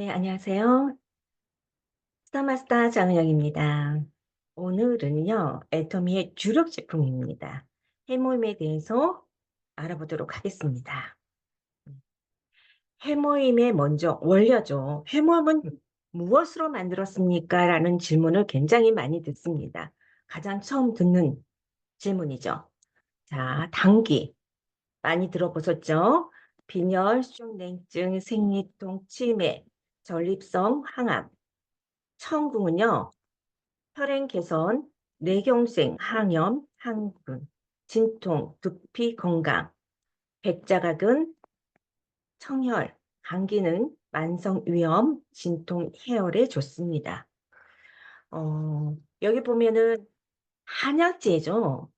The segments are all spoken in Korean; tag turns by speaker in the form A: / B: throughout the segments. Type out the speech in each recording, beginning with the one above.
A: 네, 안녕하세요. 스타마스터 장은영입니다. 오늘은요, 애터미의 주력 제품입니다. 해모임에 대해서 알아보도록 하겠습니다. 해모임의 먼저 원료죠. 해모임은 무엇으로 만들었습니까? 라는 질문을 굉장히 많이 듣습니다. 가장 처음 듣는 질문이죠. 자, 당귀 많이 들어보셨죠? 빈혈, 수족냉증, 생리통, 치매, 전립선, 항암. 청궁은요, 혈행 개선, 뇌경색, 항염, 항균, 진통, 두피 건강, 백자각은 청혈, 감기는 만성 위염, 진통, 해열에 좋습니다. 여기 보면은 한약재죠.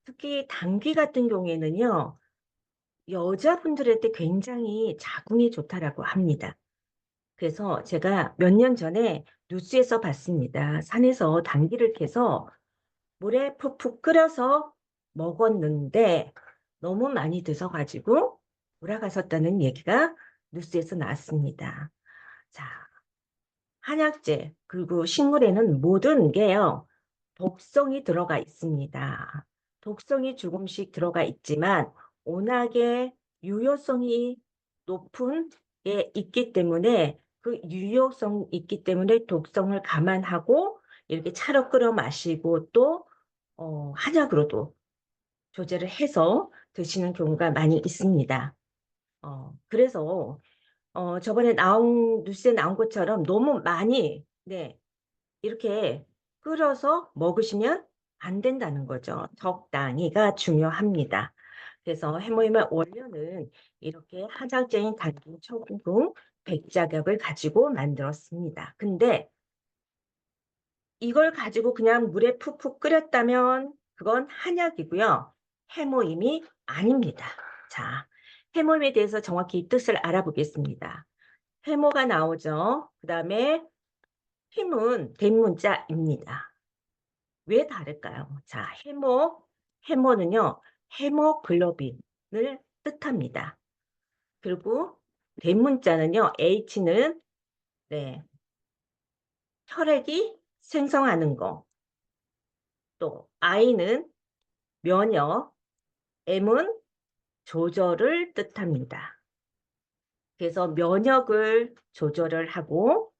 A: 특히 당귀 같은 경우에는요, 여자분들한테 굉장히 자궁이 좋다라고 합니다. 그래서 제가 몇 년 전에 뉴스에서 봤습니다. 산에서 당귀를 캐서 물에 푹푹 끓여서 먹었는데 너무 많이 드셔가지고 돌아가셨다는 얘기가 뉴스에서 나왔습니다. 자, 한약재 그리고 식물에는 모든 게요. 독성이 들어가 있습니다. 독성이 조금씩 들어가 있지만 워낙에 유효성이 높은 게 있기 때문에 그 유효성 있기 때문에 독성을 감안하고 이렇게 차로 끓여 마시고 또 한약으로도 조제를 해서 드시는 경우가 많이 있습니다. 그래서 저번에 뉴스에 나온 것처럼 너무 많이 네, 이렇게 끓여서 먹으시면 안 된다는 거죠. 적당히가 중요합니다. 그래서 해모임의 원료는 이렇게 화장제인 당귀, 청국, 백자각을 가지고 만들었습니다. 근데 이걸 가지고 그냥 물에 푹푹 끓였다면 그건 한약이고요. 해모임이 아닙니다. 자, 해모임에 대해서 정확히 뜻을 알아보겠습니다. 해모가 나오죠. 그 다음에 힘은 대문자입니다. 왜 다를까요? 자, 해모는요, 헤모글로빈을 뜻합니다. 그리고 대문자는요, H는 네, 혈액이 생성하는 거, 또 I는 면역, M은 조절을 뜻합니다. 그래서 면역을 조절을 하고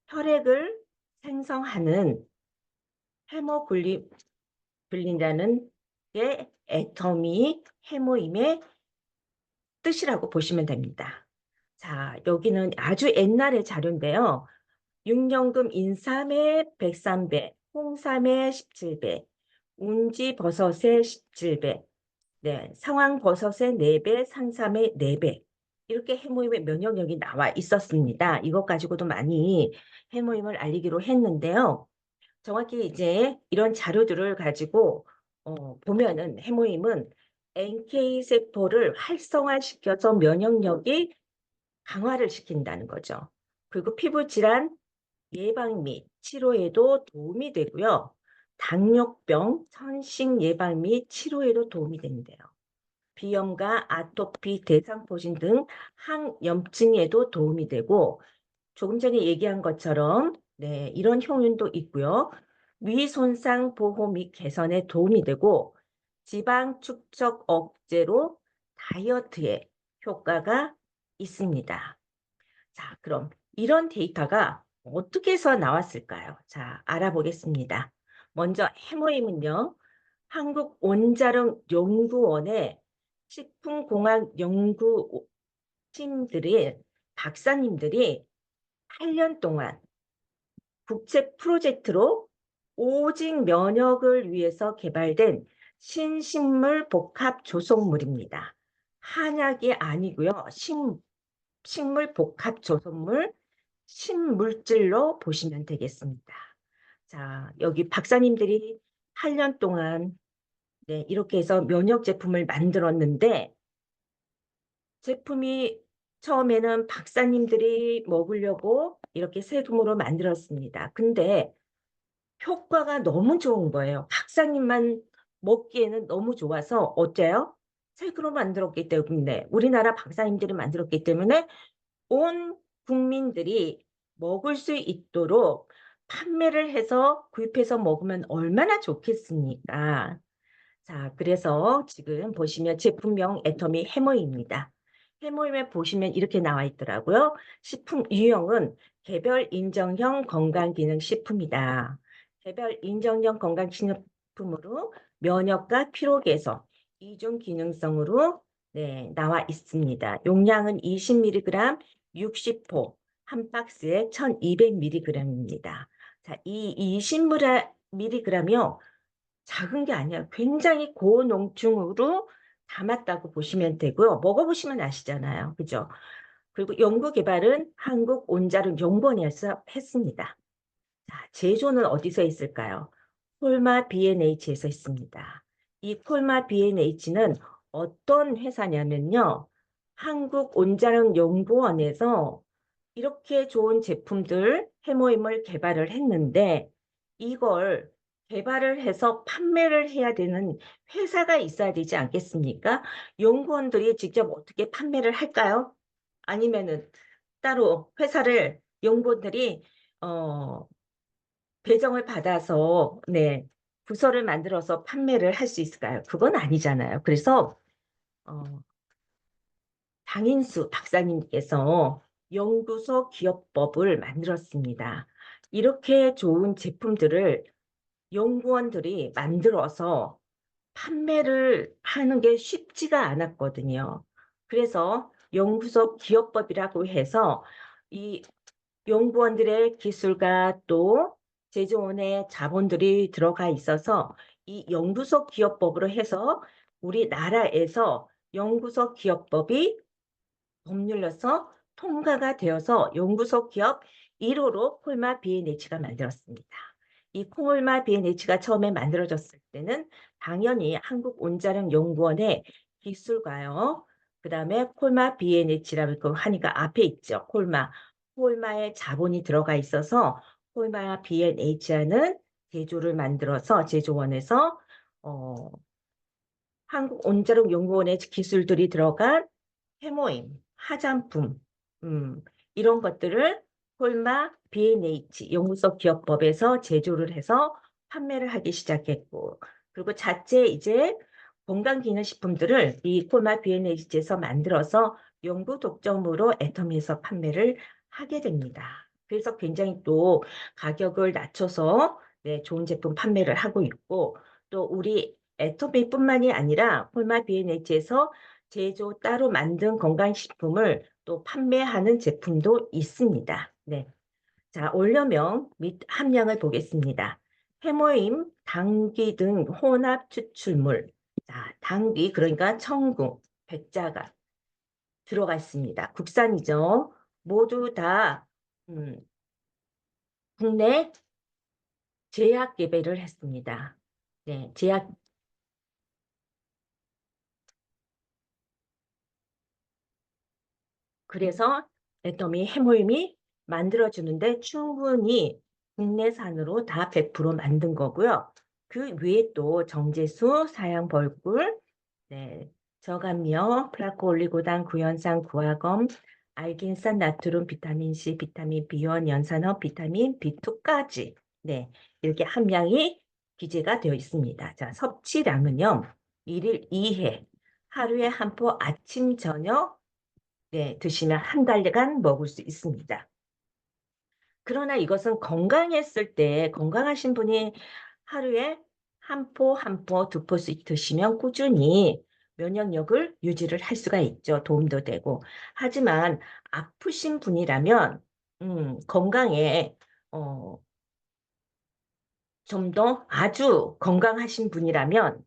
A: 혈액을 생성하는 헤모글로빈이라는 게 애터미 해모임의 뜻이라고 보시면 됩니다. 자, 여기는 아주 옛날의 자료인데요. 육년금 인삼의 103배, 홍삼의 17배, 운지버섯의 17배, 네, 상황버섯의 4배, 산삼의 4배. 이렇게 해모임의 면역력이 나와 있었습니다. 이것 가지고도 많이 해모임을 알리기로 했는데요. 정확히 이제 이런 자료들을 가지고 보면은 해모임은 NK 세포를 활성화시켜서 면역력이 강화를 시킨다는 거죠. 그리고 피부 질환 예방 및 치료에도 도움이 되고요. 당뇨병, 천식 예방 및 치료에도 도움이 된대요. 비염과 아토피, 대상포진 등 항염증에도 도움이 되고 조금 전에 얘기한 것처럼 네, 이런 효능도 있고요. 위 손상 보호 및 개선에 도움이 되고 지방 축적 억제로 다이어트에 효과가 있습니다. 자, 그럼 이런 데이터가 어떻게 해서 나왔을까요? 자, 알아보겠습니다. 먼저 해모임은요. 한국원자력연구원의 식품공학 연구팀들이 박사님들이 8년 동안 국제 프로젝트로 오직 면역을 위해서 개발된 신식물 복합 조성물입니다. 한약이 아니고요. 식물 복합 조성물, 신물질로 보시면 되겠습니다. 자, 여기 박사님들이 8년 동안 네, 이렇게 해서 면역 제품을 만들었는데 제품이 처음에는 박사님들이 먹으려고 이렇게 세금으로 만들었습니다. 근데 효과가 너무 좋은 거예요. 박사님만 먹기에는 너무 좋아서 어째요? 세금으로 만들었기 때문에 우리나라 박사님들이 만들었기 때문에 온 국민들이 먹을 수 있도록 판매를 해서 구입해서 먹으면 얼마나 좋겠습니까? 자, 그래서 지금 보시면 제품명 애터미 해모입니다. 해모임에 보시면 이렇게 나와 있더라고요. 식품 유형은 개별 인정형 건강기능식품이다. 개별 인정형 건강기능식품으로 면역과 피로 개선, 이중 기능성으로 네, 나와 있습니다. 용량은 20mg, 60호, 한 박스에 1200mg입니다. 자, 이 20mg이요. 작은 게 아니야. 굉장히 고농축으로 담았다고 보시면 되고요. 먹어보시면 아시잖아요. 그죠? 그리고 연구 개발은 한국 온자력 연구원에서 했습니다. 자, 제조는 어디서 있을까요? 콜마 B&H에서 있습니다. 이 콜마 B&H는 어떤 회사냐면요. 한국 온자력 연구원에서 이렇게 좋은 제품들, 해모임을 개발을 했는데 이걸 개발을 해서 판매를 해야 되는 회사가 있어야 되지 않겠습니까? 연구원들이 직접 어떻게 판매를 할까요? 아니면은 따로 회사를 연구원들이 어, 배정을 받아서 네, 부서를 만들어서 판매를 할 수 있을까요? 그건 아니잖아요. 그래서 어, 장인수 박사님께서 연구소 기업법을 만들었습니다. 이렇게 좋은 제품들을 연구원들이 만들어서 판매를 하는 게 쉽지가 않았거든요. 그래서 연구소 기업법이라고 해서 이 연구원들의 기술과 또 제조원의 자본들이 들어가 있어서 이 연구소 기업법으로 해서 우리나라에서 연구소 기업법이 법률로서 통과가 되어서 연구소 기업 1호로 콜마 B&H가 만들었습니다. 이 콜마 B&H가 처음에 만들어졌을 때는 당연히 한국온자력연구원의 기술과요. 그 다음에 콜마 B&H라고 하니까 앞에 있죠. 콜마. 콜마의 자본이 들어가 있어서 콜마 B&H라는 제조를 만들어서 제조원에서 한국온자력연구원의 기술들이 들어간 해모임, 화장품, 음, 이런 것들을 콜마 B&H 연구소 기업법에서 제조를 해서 판매를 하기 시작했고, 그리고 자체 이제 건강기능식품들을 이 콜마 B&H에서 만들어서 연구 독점으로 애터미에서 판매를 하게 됩니다. 그래서 굉장히 또 가격을 낮춰서 네, 좋은 제품 판매를 하고 있고, 또 우리 애터미뿐만이 아니라 콜마 B&H에서 제조 따로 만든 건강식품을 또 판매하는 제품도 있습니다. 네. 자, 원료명 및 함량을 보겠습니다. 해모임, 당귀 등 혼합 추출물. 자, 당귀, 그러니까 청국, 백자가 들어가 있습니다. 국산이죠. 모두 다 국내 제약 개발을 했습니다. 네, 제약 그래서 애터미 해모임이 만들어주는데 충분히 국내산으로 다 100% 만든 거고요. 그 위에 또 정제수, 사양벌꿀, 네, 저감며, 플라코올리고당, 구연산, 구화검, 알긴산, 나트륨, 비타민C, 비타민 B1, 연산업, 비타민 B2까지 네, 이렇게 함량이 기재가 되어 있습니다. 자, 섭취량은요. 1일 2회, 하루에 한 포 아침, 저녁 네, 드시면 한 달간 먹을 수 있습니다. 그러나 이것은 건강했을 때 건강하신 분이 하루에 한 포, 한 포, 두 포씩 드시면 꾸준히 면역력을 유지를 할 수가 있죠. 도움도 되고. 하지만 아프신 분이라면 건강에 어, 좀 더 아주 건강하신 분이라면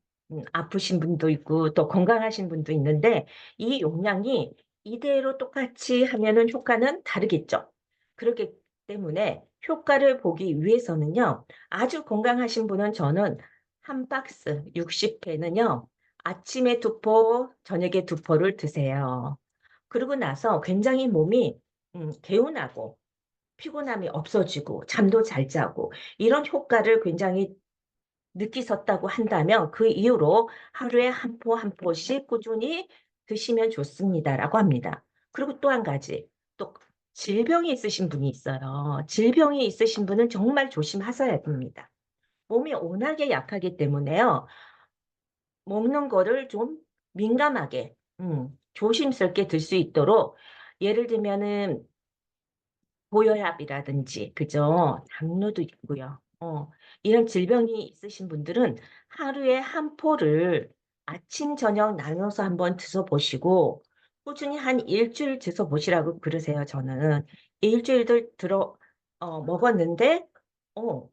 A: 아프신 분도 있고 또 건강하신 분도 있는데 이 용량이 이대로 똑같이 하면은 효과는 다르겠죠. 그렇기 때문에 효과를 보기 위해서는요. 아주 건강하신 분은 저는 한 박스 60회는요. 아침에 두 포, 저녁에 두 포를 드세요. 그러고 나서 굉장히 몸이 개운하고 피곤함이 없어지고 잠도 잘 자고 이런 효과를 굉장히 느끼셨다고 한다면 그 이후로 하루에 한 포 한 포씩 꾸준히 드시면 좋습니다라고 합니다. 그리고 또 한 가지 또 질병이 있으신 분이 있어요. 질병이 있으신 분은 정말 조심하셔야 됩니다. 몸이 워낙에 약하기 때문에요. 먹는 거를 좀 민감하게, 조심스럽게 들 수 있도록 예를 들면은 고혈압이라든지, 그죠? 당뇨도 있고요. 이런 질병이 있으신 분들은 하루에 한 포를 아침, 저녁 나눠서 한번 드셔보시고, 꾸준히 한 일주일 드셔보시라고 그러세요, 저는. 일주일들 먹었는데, 어,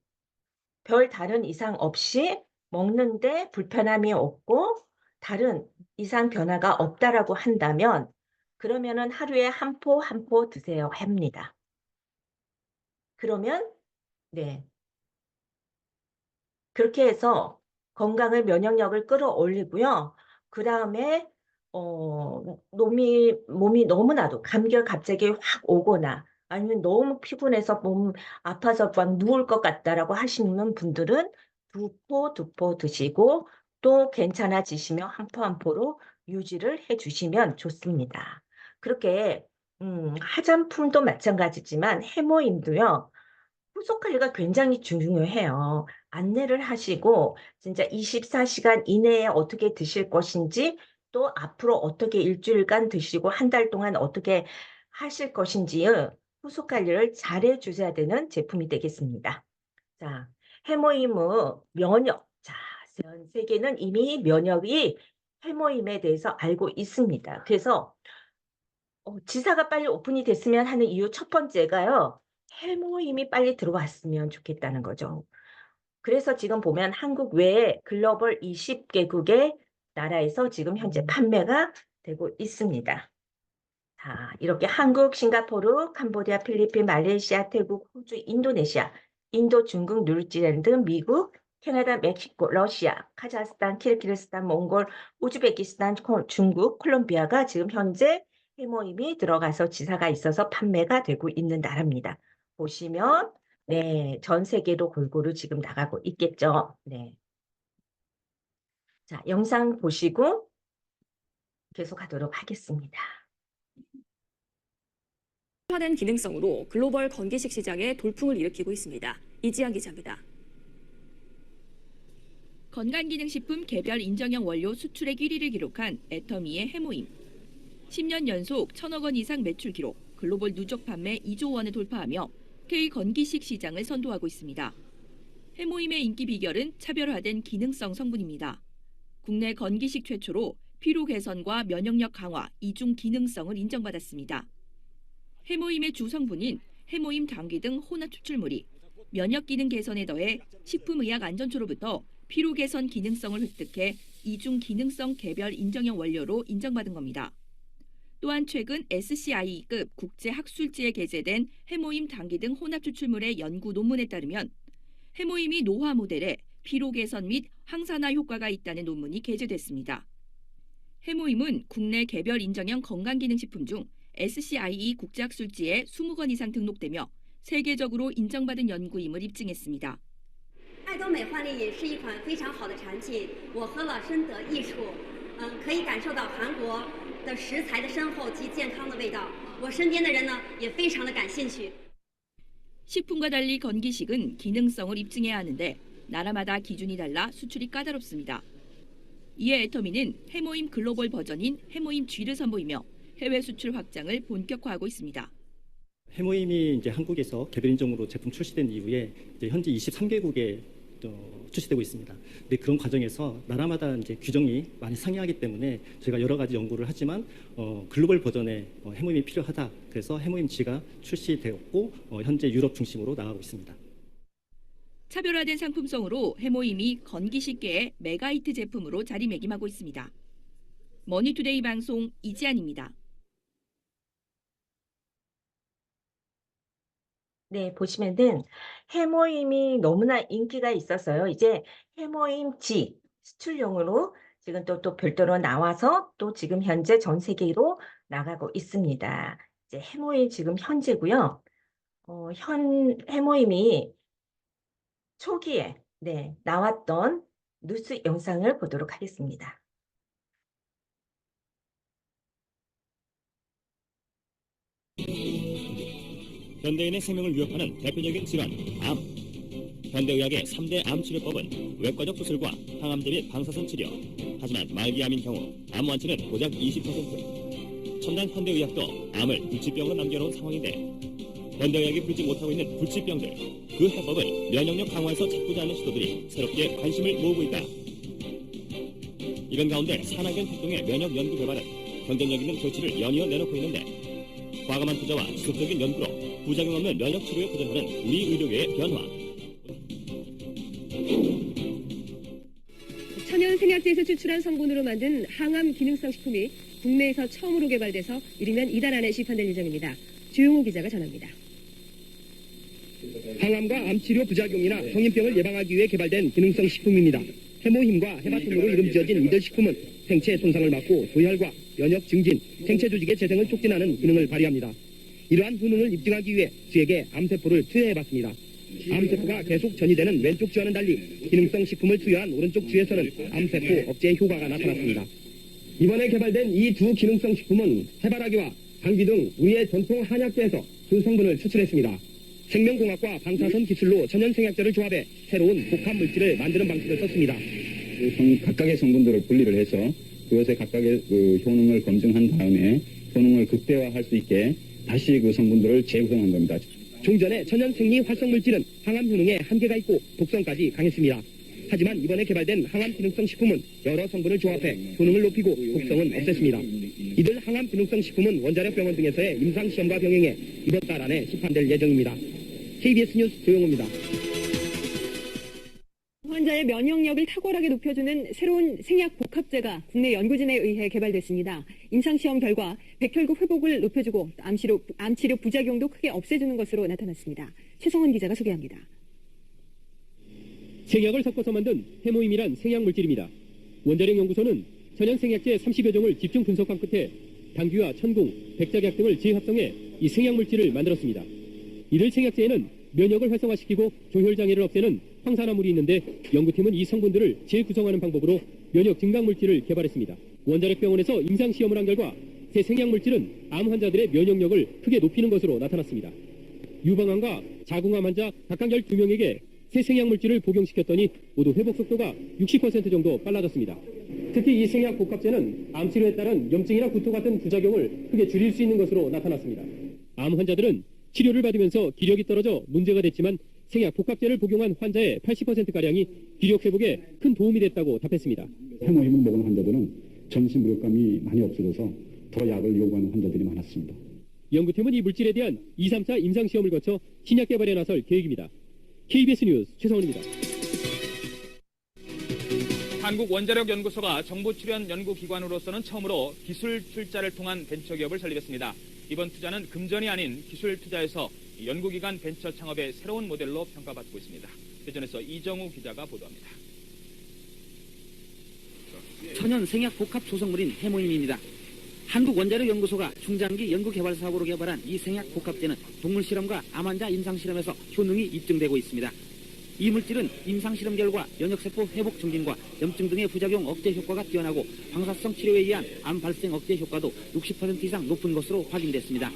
A: 별 다른 이상 없이 먹는데 불편함이 없고, 다른 이상 변화가 없다라고 한다면, 그러면은 하루에 한 포, 한 포 드세요, 합니다. 그러면 네. 그렇게 해서 건강을 면역력을 끌어올리고요. 그다음에 몸이 너무나도 감기가 갑자기 확 오거나 아니면 너무 피곤해서 몸 아파서 막 누울 것 같다라고 하시는 분들은 두 포 드시고 또 괜찮아지시면 한 포 한 포로 유지를 해 주시면 좋습니다. 그렇게 화장품도 마찬가지지만 해모임도요. 후속 관리가 굉장히 중요해요. 안내를 하시고 진짜 24시간 이내에 어떻게 드실 것인지 또 앞으로 어떻게 일주일간 드시고 한 달 동안 어떻게 하실 것인지의 후속 관리를 잘해 주셔야 되는 제품이 되겠습니다. 자, 해모임의 면역. 자, 전 세계는 이미 면역이 해모임에 대해서 알고 있습니다. 그래서 지사가 빨리 오픈이 됐으면 하는 이유 첫 번째가요. 해모임이 빨리 들어왔으면 좋겠다는 거죠. 그래서 지금 보면 한국 외에 글로벌 20개국의 나라에서 지금 현재 판매가 되고 있습니다. 자, 이렇게 한국, 싱가포르, 캄보디아, 필리핀, 말레이시아, 태국, 호주, 인도네시아, 인도, 중국, 뉴질랜드, 미국, 캐나다, 멕시코, 러시아, 카자흐스탄, 키르기스스탄, 몽골, 우즈베키스탄, 중국, 콜롬비아가 지금 현재 해모임이 들어가서 지사가 있어서 판매가 되고 있는 나라입니다. 보시면 네, 전 세계로 골고루 지금 나가고 있겠죠. 네. 자, 영상 보시고 계속하도록 하겠습니다.
B: 화된 기능성으로 글로벌 건기식 시장에 돌풍을 일으키고 있습니다. 이지한 기자입니다.
C: 건강기능식품 개별 인정형 원료 수출액 1위를 기록한 애터미의 해모임. 10년 연속 1,000억 원 이상 매출 기록, 글로벌 누적 판매 2조 원을 돌파하며 K 건기식 시장을 선도하고 있습니다. 해모임의 인기 비결은 차별화된 기능성 성분입니다. 국내 건기식 최초로 피로 개선과 면역력 강화, 이중 기능성을 인정받았습니다. 해모임의 주 성분인 해모임 당귀 등 혼합 추출물이 면역 기능 개선에 더해 식품의약 안전처로부터 피로 개선 기능성을 획득해 이중 기능성 개별 인정형 원료로 인정받은 겁니다. 또한 최근 SCI급 국제 학술지에 게재된 해모임 당귀 등 혼합 추출물의 연구 논문에 따르면 해모임이 노화 모델에 피로 개선 및 항산화 효과가 있다는 논문이 게재됐습니다. 해모임은 국내 개별 인정형 건강기능식품 중 SCIE 국제학술지에 20건 이상 등록되며 세계적으로 인정받은 연구임을 입증했습니다.
D: 爱多美焕丽饮是一款非常好的产品，我喝了深得益处，可以感受到韩国的食材的深厚及健康的味道。我身边的人呢也非常的感兴趣。
C: 식품과 달리 건기식은 기능성을 입증해야 하는데 나라마다 기준이 달라 수출이 까다롭습니다. 이에 애터미는 해모임 글로벌 버전인 해모임 G를 선보이며 해외 수출 확장을 본격화하고 있습니다.
E: 해모임이 이제 한국에서 개별 인정으로 제품 출시된 이후에 이제 현재 23개국에 출시되고 있습니다. 근데 그런 과정에서 나라마다 이제 규정이 많이 상이하기 때문에 저희가 여러 가지 연구를 하지만 글로벌 버전의 해모임이 필요하다. 그래서 해모임 G가 출시되었고 현재 유럽 중심으로 나가고 있습니다.
C: 차별화된 상품성으로 해모임이 건기식계의 메가히트 제품으로 자리매김하고 있습니다. 머니투데이 방송 이지안입니다.
A: 네, 보시면은 해모임이 너무나 인기가 있어서요. 이제 해모임 G 수출용으로 지금 또 별도로 나와서 또 지금 현재 전 세계로 나가고 있습니다. 이제 해모임 지금 현재고요. 해모임이 초기에 네, 나왔던 뉴스 영상을 보도록 하겠습니다.
F: 현대인의 생명을 위협하는 대표적인 질환, 암. 현대의학의 3대 암 치료법은 외과적 수술과 항암제 및 방사선 치료. 하지만 말기암인 경우 암 완치는 고작 20%. 첨단 현대의학도 암을 불치병으로 남겨놓은 상황인데 현대의학이 풀지 못하고 있는 불치병들, 그 해법을 면역력 강화에서 찾고자 하는 시도들이 새롭게 관심을 모으고 있다. 이런 가운데 산학연 활동의 면역 연구 개발은 경쟁력 있는 조치를 연이어 내놓고 있는데 과감한 투자와 지속적인 연구로 부작용 없는 면역 치료에 도전하는 우리 의료계의 변화.
G: 천연 생약제에서 추출한 성분으로 만든 항암 기능성 식품이 국내에서 처음으로 개발돼서 이르면 이달 안에 시판될 예정입니다. 주용호 기자가 전합니다.
H: 항암과 암치료 부작용이나 성인병을 예방하기 위해 개발된 기능성 식품입니다. 해모힘과 해바통으로 이름 지어진 이들 식품은 생체 손상을 막고 조혈과 면역 증진, 생체 조직의 재생을 촉진하는 기능을 발휘합니다. 이러한 효능을 입증하기 위해 쥐에게 암세포를 투여해봤습니다. 암세포가 계속 전이되는 왼쪽 쥐와는 달리 기능성 식품을 투여한 오른쪽 쥐에서는 암세포 억제 효과가 나타났습니다. 이번에 개발된 이 두 기능성 식품은 해바라기와 당귀 등 우리의 전통 한약재에서 그 성분을 추출했습니다. 생명공학과 방사선 기술로 천연생약제를 조합해 새로운 복합 물질을 만드는 방식을 썼습니다.
I: 각각의 성분들을 분리를 해서 그것의 각각의 효능을 검증한 다음에 효능을 극대화할 수 있게 다시 그 성분들을 재구성한 겁니다.
H: 종전의 천연생리 활성물질은 항암 효능에 한계가 있고 독성까지 강했습니다. 하지만 이번에 개발된 항암 기능성 식품은 여러 성분을 조합해 효능을 높이고 독성은 없앴습니다. 이들 항암 기능성 식품은 원자력 병원 등에서의 임상시험과 병행해 이번 달 안에 시판될 예정입니다. KBS 뉴스 조용호입니다.
G: 환자의 면역력을 탁월하게 높여주는 새로운 생약 복합제가 국내 연구진에 의해 개발됐습니다. 임상시험 결과 백혈구 회복을 높여주고 암치료 부작용도 크게 없애주는 것으로 나타났습니다. 최성원 기자가 소개합니다.
J: 생약을 섞어서 만든 해모임이란 생약물질입니다. 원자력 연구소는 천연생약제 30여 종을 집중 분석한 끝에 당귀와 천궁, 백작약 등을 재합성해 이 생약물질을 만들었습니다. 이들 생약제에는 면역을 활성화시키고 조혈장애를 없애는 황산화물이 있는데 연구팀은 이 성분들을 재구성하는 방법으로 면역 증강물질을 개발했습니다. 원자력 병원에서 임상시험을 한 결과 새 생약물질은 암 환자들의 면역력을 크게 높이는 것으로 나타났습니다. 유방암과 자궁암 환자 각각 12명에게 새 생약물질을 복용시켰더니 모두 회복 속도가 60% 정도 빨라졌습니다. 특히 이 생약 복합제는 암치료에 따른 염증이나 구토 같은 부작용을 크게 줄일 수 있는 것으로 나타났습니다. 암 환자들은 치료를 받으면서 기력이 떨어져 문제가 됐지만 생약 복합제를 복용한 환자의 80%가량이 기력 회복에 큰 도움이 됐다고 답했습니다.
I: 해모임을 먹은 환자들은 전신 무력감이 많이 없어져서 더 약을 요구하는 환자들이 많았습니다.
J: 연구팀은 이 물질에 대한 2, 3차 임상시험을 거쳐 신약 개발에 나설 계획입니다. KBS 뉴스 최성원입니다.
K: 한국원자력연구소가 정부 출연 연구기관으로서는 처음으로 기술 출자를 통한 벤처기업을 설립했습니다. 이번 투자는 금전이 아닌 기술 투자에서 연구기관 벤처 창업의 새로운 모델로 평가받고 있습니다. 대전에서 이정우 기자가 보도합니다.
L: 천연 생약 복합 조성물인 해모임입니다. 한국원자력연구소가 중장기 연구개발 사업으로 개발한 이 생약 복합제는 동물 실험과 암 환자 임상 실험에서 효능이 입증되고 있습니다. 이 물질은 임상 실험 결과 면역세포 회복 증진과 염증 등의 부작용 억제 효과가 뛰어나고 방사성 치료에 의한 암 발생 억제 효과도 60% 이상 높은 것으로 확인됐습니다.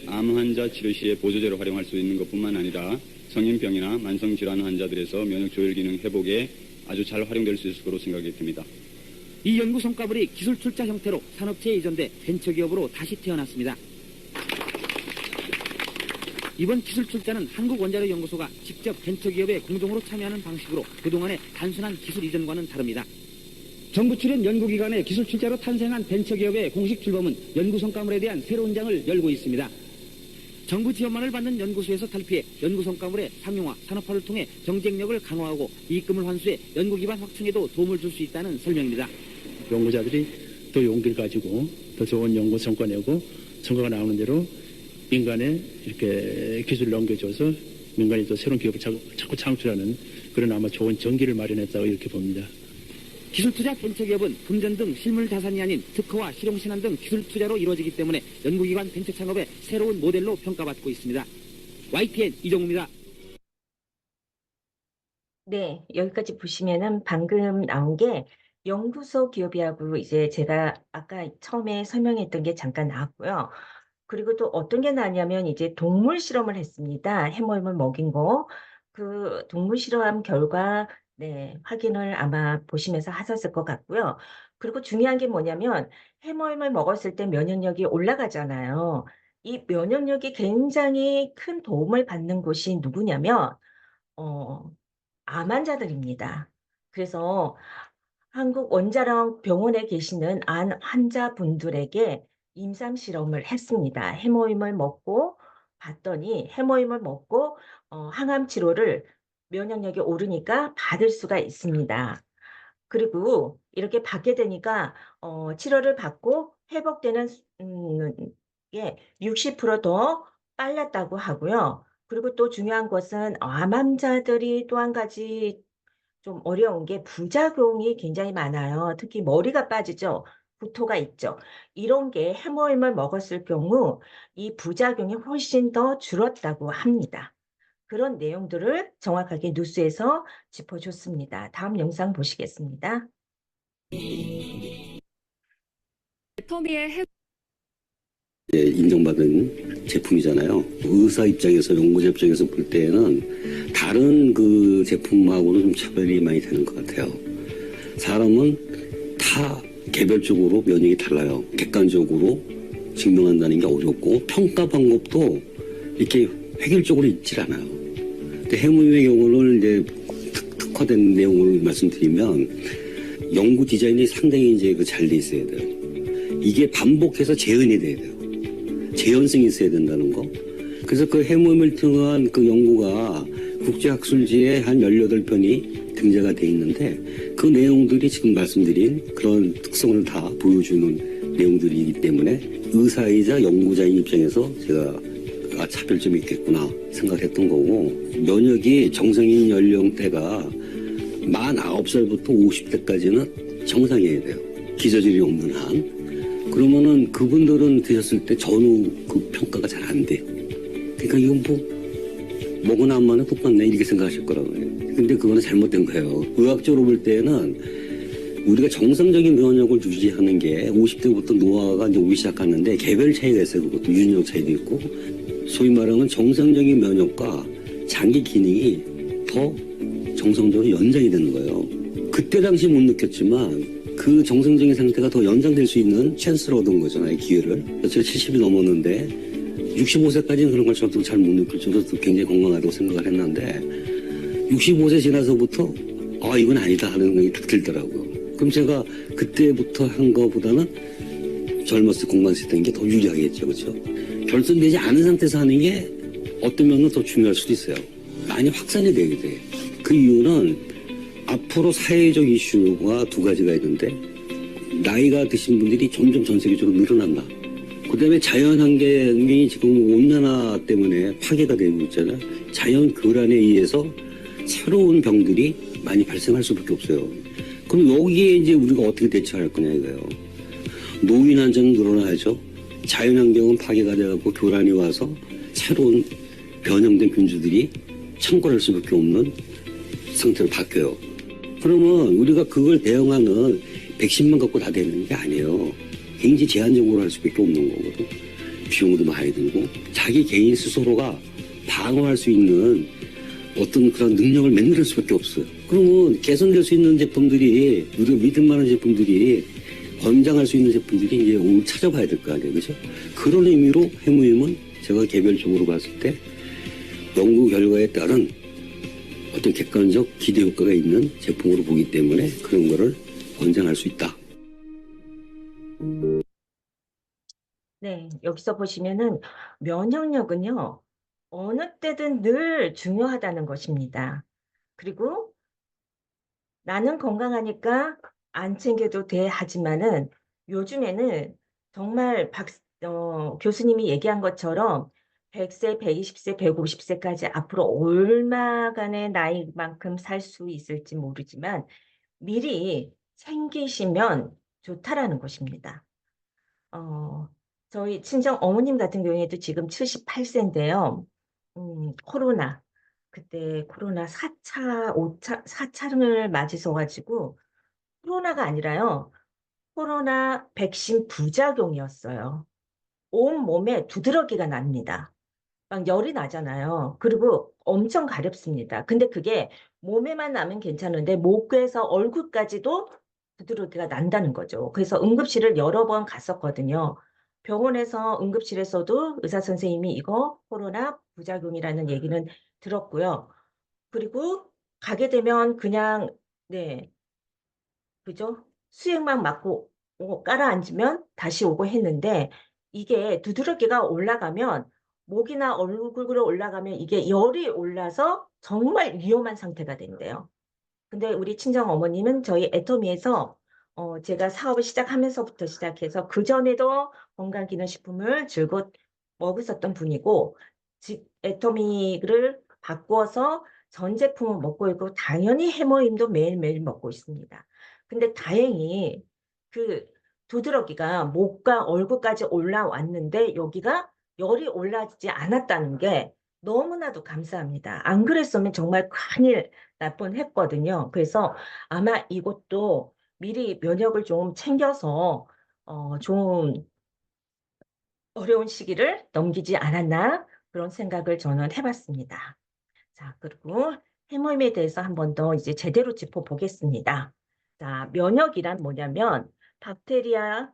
M: 암 환자 치료 시에 보조제로 활용할 수 있는 것뿐만 아니라 성인병이나 만성질환 환자들에서 면역 조절 기능 회복에 아주 잘 활용될 수 있을 거로 생각이 듭니다.
L: 이 연구 성과물이 기술 출자 형태로 산업체에 이전돼 벤처기업으로 다시 태어났습니다. 이번 기술 출자는 한국원자력연구소가 직접 벤처기업에 공동으로 참여하는 방식으로 그동안의 단순한 기술 이전과는 다릅니다. 정부 출연 연구기관의 기술 출자로 탄생한 벤처기업의 공식 출범은 연구 성과물에 대한 새로운 장을 열고 있습니다. 정부 지원만을 받는 연구소에서 탈피해 연구 성과물의 상용화, 산업화를 통해 경쟁력을 강화하고 이익금을 환수해 연구 기반 확충에도 도움을 줄 수 있다는 설명입니다.
N: 연구자들이 더 용기를 가지고 더 좋은 연구 성과 내고 성과가 나오는 대로 민간에 이렇게 기술을 넘겨줘서 민간이 또 새로운 기업을 자꾸 창출하는 그런 아마 좋은 전기를 마련했다고 이렇게 봅니다.
L: 기술투자 벤처기업은 금전 등 실물 자산이 아닌 특허와 실용신안 등 기술 투자로 이루어지기 때문에 연구기관 벤처 창업의 새로운 모델로 평가받고 있습니다. YTN 이정우입니다.
A: 네, 여기까지 보시면은 방금 나온 게 연구소 기업이하고 이제 제가 아까 처음에 설명했던 게 잠깐 나왔고요. 그리고 또 어떤 게 나냐면 이제 동물 실험을 했습니다. 해모임을 먹인 거. 그 동물 실험 결과 네, 확인을 아마 보시면서 하셨을 것 같고요. 그리고 중요한 게 뭐냐면 해모임을 먹었을 때 면역력이 올라가잖아요. 이 면역력이 굉장히 큰 도움을 받는 곳이 누구냐면 어, 암 환자들입니다. 그래서 한국 원자력 병원에 계시는 암 환자분들에게 임상 실험을 했습니다. 해모임을 먹고 봤더니 해모임을 먹고 항암 치료를 면역력이 오르니까 받을 수가 있습니다. 그리고 이렇게 받게 되니까 치료를 받고 회복되는 게 60%더 빨랐다고 하고요. 그리고 또 중요한 것은 암 환자들이 또 한 가지 좀 어려운 게 부작용이 굉장히 많아요. 특히 머리가 빠지죠. 구토가 있죠. 이런 게 해모임을 먹었을 경우 이 부작용이 훨씬 더 줄었다고 합니다. 그런 내용들을 정확하게 뉴스에서 짚어줬습니다. 다음 영상 보시겠습니다.
B: 애터미의
O: 인정받은 제품이잖아요. 의사 입장에서, 연구자 입장에서 볼 때는 다른 그 제품하고는 좀 차별이 많이 되는 것 같아요. 사람은 다 개별적으로 면역이 달라요. 객관적으로 증명한다는 게 어렵고 평가 방법도 이렇게 획일적으로 있질 않아요. 근데 해모임의 경우는 이제 특화된 내용을 말씀드리면 연구 디자인이 상당히 이제 잘 돼 있어야 돼요. 이게 반복해서 재현이 돼야 돼요. 재현성이 있어야 된다는 거. 그래서 그 해모임을 통한 그 연구가 국제학술지에 한 18편이 등재가 돼 있는데 그 내용들이 지금 말씀드린 그런 특성을 다 보여주는 내용들이기 때문에 의사이자 연구자인 입장에서 제가 차별점이 있겠구나 생각했던 거고, 면역이 정상인 연령대가 49살부터 50대까지는 정상이어야 돼요. 기저질이 없는 한. 그러면은 그분들은 드셨을 때 전후 그 평가가 잘 안 돼요. 그러니까 이건 먹으나 안 먹으나 똑같네 이렇게 생각하실 거라고요. 근데 그거는 잘못된 거예요. 의학적으로 볼 때는 우리가 정상적인 면역을 유지하는 게 50대부터 노화가 이제 오기 시작하는데 개별 차이가 있어요. 그것도 유전적 차이도 있고, 소위 말하는 정상적인 면역과 장기 기능이 더 정상적으로 연장이 되는 거예요. 그때 당시 못 느꼈지만 그 정상적인 상태가 더 연장될 수 있는 찬스를 얻은 거잖아요, 기회를. 제가 70이 넘었는데 65세까지는 그런 걸 저도 잘 못 느낄 정도로 굉장히 건강하다고 생각을 했는데 65세 지나서부터 이건 아니다 하는 생각이 딱 들더라고요. 그럼 제가 그때부터 한 거보다는 젊었을 건강했을 때 게 더 유리하겠죠, 그렇죠? 결손되지 않은 상태에서 하는 게 어떤 면은 더 중요할 수도 있어요. 많이 확산이 되게 돼. 그 이유는 앞으로 사회적 이슈가 두 가지가 있는데 나이가 드신 분들이 점점 전 세계적으로 늘어난다. 그다음에 자연 환경이 지금 온난화 때문에 파괴가 되고 있잖아요. 자연 교란에 의해서 새로운 병들이 많이 발생할 수밖에 없어요. 그럼 여기에 이제 우리가 어떻게 대처할 거냐 이거예요. 노인 환자는 늘어나야죠. 자연 환경은 파괴가 되고 교란이 와서 새로운 변형된 균주들이 창궐할 수밖에 없는 상태로 바뀌어요. 그러면 우리가 그걸 대응하는 백신만 갖고 다 되는 게 아니에요. 굉장히 제한적으로 할 수밖에 없는 거거든. 비용도 많이 들고 자기 개인 스스로가 방어할 수 있는 어떤 그런 능력을 만들 수밖에 없어요. 그러면 개선될 수 있는 제품들이, 우리가 믿을 만한 제품들이, 권장할 수 있는 제품들이 이제 오늘 찾아봐야 될 거 아니에요, 그죠? 그런 의미로 해모임은 제가 개별적으로 봤을 때 연구 결과에 따른 어떤 객관적 기대 효과가 있는 제품으로 보기 때문에 그런 거를 권장할 수 있다.
A: 네, 여기서 보시면은 면역력은요, 어느 때든 늘 중요하다는 것입니다. 그리고 나는 건강하니까 안 챙겨도 돼 하지만은 요즘에는 정말 교수님이 얘기한 것처럼 100세, 120세, 150세까지 앞으로 얼마간의 나이만큼 살 수 있을지 모르지만 미리 챙기시면 좋다라는 것입니다. 저희 친정 어머님 같은 경우에도 지금 78세인데요. 코로나, 그때 코로나 4차, 5차, 4차를 맞으셔가지고 코로나가 아니라요. 코로나 백신 부작용이었어요. 온 몸에 두드러기가 납니다. 막 열이 나잖아요. 그리고 엄청 가렵습니다. 근데 그게 몸에만 나면 괜찮은데 목에서 얼굴까지도 두드러기가 난다는 거죠. 그래서 응급실을 여러 번 갔었거든요. 병원에서 응급실에서도 의사 선생님이 이거 코로나 부작용이라는 얘기는 들었고요. 그리고 가게 되면 그냥 네, 그죠? 수액만 맞고 깔아앉으면 다시 오고 했는데 이게 두드러기가 올라가면 목이나 얼굴로 올라가면 이게 열이 올라서 정말 위험한 상태가 된대요. 근데 우리 친정 어머님은 저희 애터미에서 제가 사업을 시작하면서부터 시작해서 그전에도 건강기능식품을 줄곧 먹었었던 분이고 애터미를 바꾸어서 전 제품을 먹고 있고 당연히 해모임도 매일매일 먹고 있습니다. 근데 다행히 그 두드러기가 목과 얼굴까지 올라왔는데 여기가 열이 올라지지 않았다는 게 너무나도 감사합니다. 안 그랬으면 정말 큰일 날 뻔했거든요. 그래서 아마 이것도 미리 면역을 좀 챙겨서 좀 어려운 시기를 넘기지 않았나 그런 생각을 저는 해봤습니다. 자, 그리고 해모임에 대해서 한 번 더 이제 제대로 짚어보겠습니다. 자, 면역이란 뭐냐면 박테리아,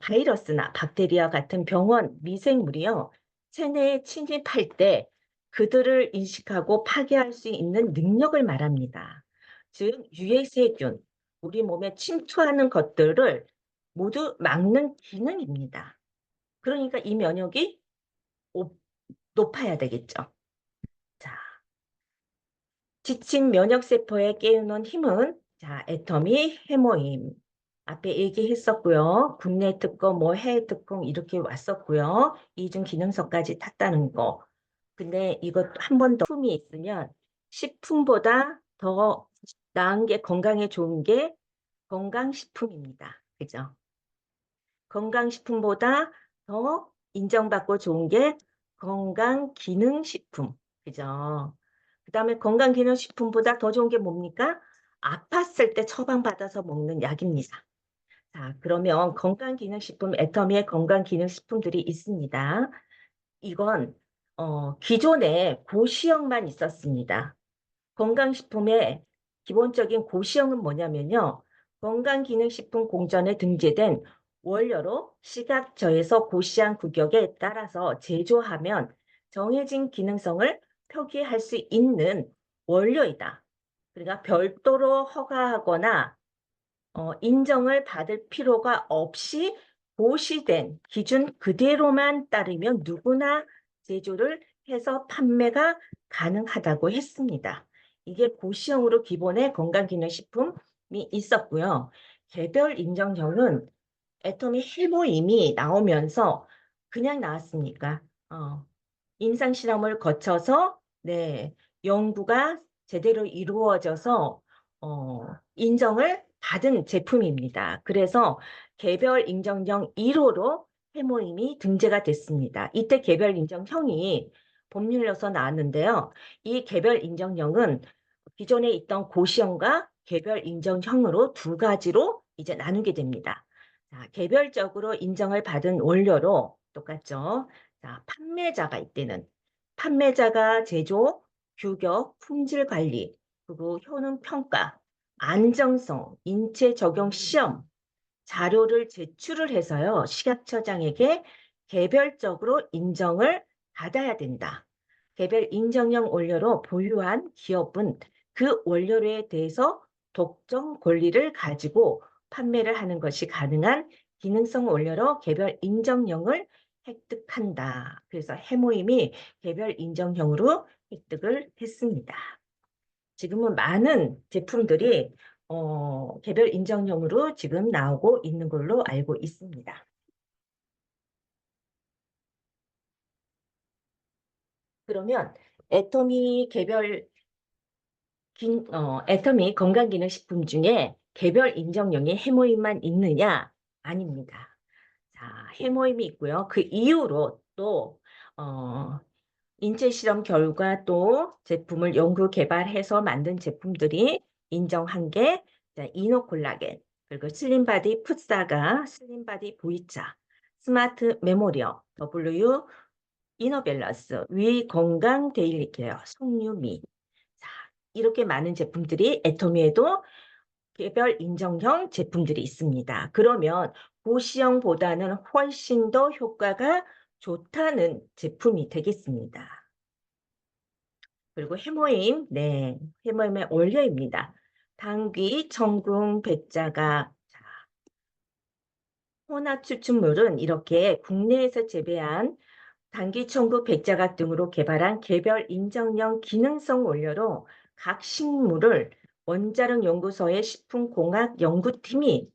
A: 바이러스나 박테리아 같은 병원 미생물이요. 체내에 침입할 때 그들을 인식하고 파괴할 수 있는 능력을 말합니다. 즉, 유해세균, 우리 몸에 침투하는 것들을 모두 막는 기능입니다. 그러니까 이 면역이 높아야 되겠죠. 자, 지친 면역세포에 깨우는 힘은 자, 애터미, 해모임. 앞에 얘기했었고요. 국내 특허, 뭐 해외 특허 이렇게 왔었고요. 이중 기능성까지 탔다는 거. 근데 이것 한 번 더 식품이 있으면 식품보다 더 나은 게 건강에 좋은 게 건강식품입니다. 그죠? 건강식품보다 더 인정받고 좋은 게 건강기능식품. 그죠? 그 다음에 건강기능식품보다 더 좋은 게 뭡니까? 아팠을 때 처방받아서 먹는 약입니다. 자, 그러면 건강기능식품, 애터미의 건강기능식품들이 있습니다. 이건 기존에 고시형만 있었습니다. 건강식품의 기본적인 고시형은 뭐냐면요. 건강기능식품 공전에 등재된 원료로 시각저에서 고시한 규격에 따라서 제조하면 정해진 기능성을 표기할 수 있는 원료이다. 그러니까 별도로 허가하거나 인정을 받을 필요가 없이 고시된 기준 그대로만 따르면 누구나 제조를 해서 판매가 가능하다고 했습니다. 이게 고시형으로 기본의 건강기능식품이 있었고요. 개별 인정형은 애터미 해모임이 나오면서 그냥 나왔습니까? 임상실험을 거쳐서 네, 연구가 제대로 이루어져서 인정을 받은 제품입니다. 그래서 개별 인정형 1호로 해모임이 등재가 됐습니다. 이때 개별 인정형이 법률로서 나왔는데요. 이 개별 인정형은 기존에 있던 고시형과 개별 인정형으로 두 가지로 이제 나누게 됩니다. 자, 개별적으로 인정을 받은 원료로 똑같죠. 자, 판매자가 이때는 판매자가 제조, 규격, 품질 관리, 그리고 효능 평가, 안정성, 인체 적용 시험, 자료를 제출을 해서요. 식약처장에게 개별적으로 인정을 받아야 된다. 개별 인정형 원료로 보유한 기업은 그 원료에 대해서 독점 권리를 가지고 판매를 하는 것이 가능한 기능성 원료로 개별 인정형을 획득한다. 그래서 해모임이 개별 인정형으로 획득을 했습니다. 지금은 많은 제품들이 개별 인정형으로 지금 나오고 있는 걸로 알고 있습니다. 그러면 애터미 애터미 건강기능식품 중에 개별 인정형의 해모임만 있느냐? 아닙니다. 자, 해모임이 있고요. 그 이후로 또 인체 실험 결과 또 제품을 연구 개발해서 만든 제품들이 인정한 게 이노콜라겐, 그리고 슬림바디 풋사가, 슬림바디 보이차, 스마트 메모리어, W 이너밸런스, 위 건강 데일리 케어, 석유미. 자, 이렇게 많은 제품들이 애터미에도 개별 인정형 제품들이 있습니다. 그러면 고시형보다는 훨씬 더 효과가 좋다는 제품이 되겠습니다. 그리고 해모임, 네, 해모임의 원료입니다. 당귀, 청궁, 백자가. 자, 혼합 추출물은 이렇게 국내에서 재배한 당귀, 청국, 백자각 등으로 개발한 개별 인정형 기능성 원료로 각 식물을 원자력 연구소의 식품공학 연구팀이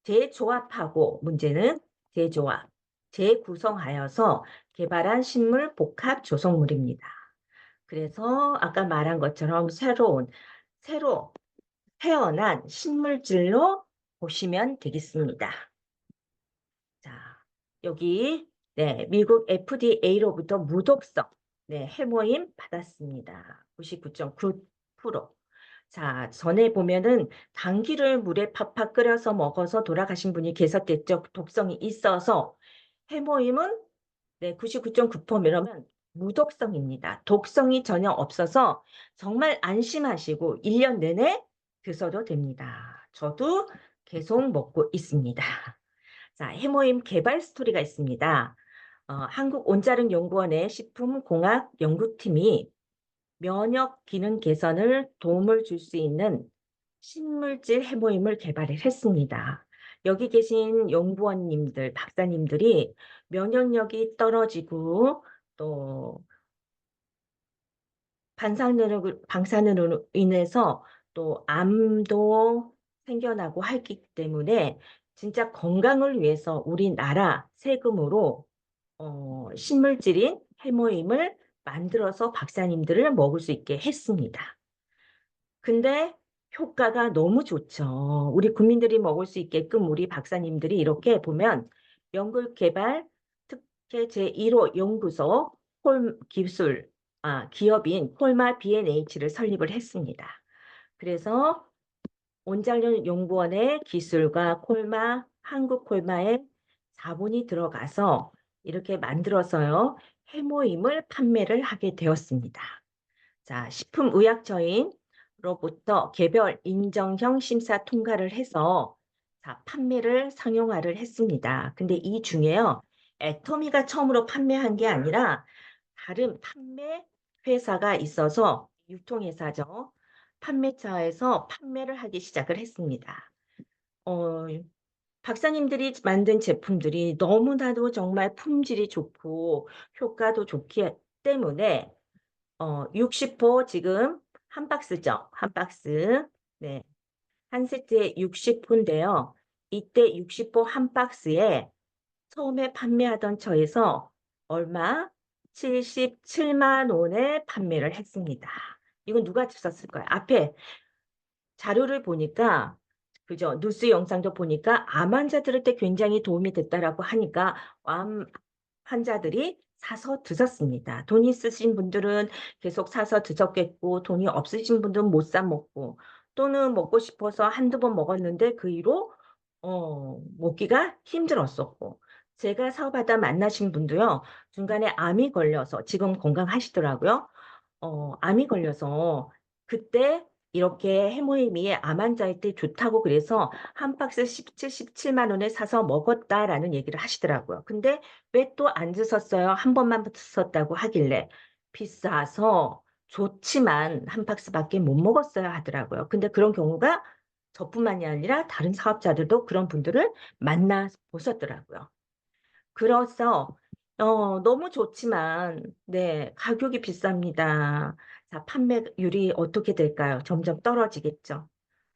A: 재조합하고, 문제는 재조합, 재구성하여서 개발한 식물 복합 조성물입니다. 그래서 아까 말한 것처럼 새로 태어난 식물질로 보시면 되겠습니다. 자, 여기 네, 미국 FDA로부터 무독성 해모임 받았습니다. 99.9%. 자, 전에 보면은 당귀를 물에 팍팍 끓여서 먹어서 돌아가신 분이 계셨겠죠. 독성이 있어서. 해모임은 99.9%면 무독성입니다. 독성이 전혀 없어서 정말 안심하시고 1년 내내 드셔도 됩니다. 저도 계속 먹고 있습니다. 자, 해모임 개발 스토리가 있습니다. 한국온자력연구원의 식품공학연구팀이 면역 기능 개선을 도움을 줄 수 있는 식물질 해모임을 개발을 했습니다. 여기 계신 연구원님들, 박사님들이 면역력이 떨어지고 또 방사능으로 인해서 또 암도 생겨나고 하기 때문에 진짜 건강을 위해서 우리나라 세금으로 식물질인 해모임을 만들어서 박사님들을 먹을 수 있게 했습니다. 근데 효과가 너무 좋죠. 우리 국민들이 먹을 수 있게끔 우리 박사님들이 이렇게 보면 연구개발 특혜 제1호 연구소 기업인 콜마 B&H를 설립을 했습니다. 그래서 온자력연구원의 기술과 한국 콜마의 자본이 들어가서 이렇게 만들어서요, 해모임을 판매를 하게 되었습니다. 자, 식품의약처인로부터 개별 인정형 심사 통과를 해서 판매를 상용화를 했습니다. 근데 이 중에요, 애터미가 처음으로 판매한 게 아니라 다른 판매 회사가 있어서 유통회사죠. 판매처에서 판매를 하기 시작을 했습니다. 박사님들이 만든 제품들이 너무나도 정말 품질이 좋고 효과도 좋기 때문에 60호 지금 한 박스죠. 한 박스. 네. 한 세트에 60호인데요. 이때 60호 한 박스에 처음에 판매하던 처에서 얼마? 77만 원에 판매를 했습니다. 이건 누가 썼을까요? 앞에 자료를 보니까 그죠? 뉴스 영상도 보니까 암 환자들한테 굉장히 도움이 됐다라고 하니까 암 환자들이 사서 드셨습니다. 돈 있으신 분들은 계속 사서 드셨겠고 돈이 없으신 분들은 못 사 먹고 또는 먹고 싶어서 한두 번 먹었는데 그 이후로 먹기가 힘들었었고 제가 사업하다 만나신 분도요. 중간에 암이 걸려서 지금 건강하시더라고요. 암이 걸려서 그때 이렇게 해모임이 암 환자한테 좋다고 그래서 한 박스 17만 원에 사서 먹었다라는 얘기를 하시더라고요. 근데 왜 또 안 드셨어요? 한 번만 드셨다고 하길래 비싸서 좋지만 한 박스밖에 못 먹었어야 하더라고요. 근데 그런 경우가 저뿐만이 아니라 다른 사업자들도 그런 분들을 만나 보셨더라고요. 그래서 너무 좋지만 가격이 비쌉니다. 자, 판매율이 어떻게 될까요? 점점 떨어지겠죠.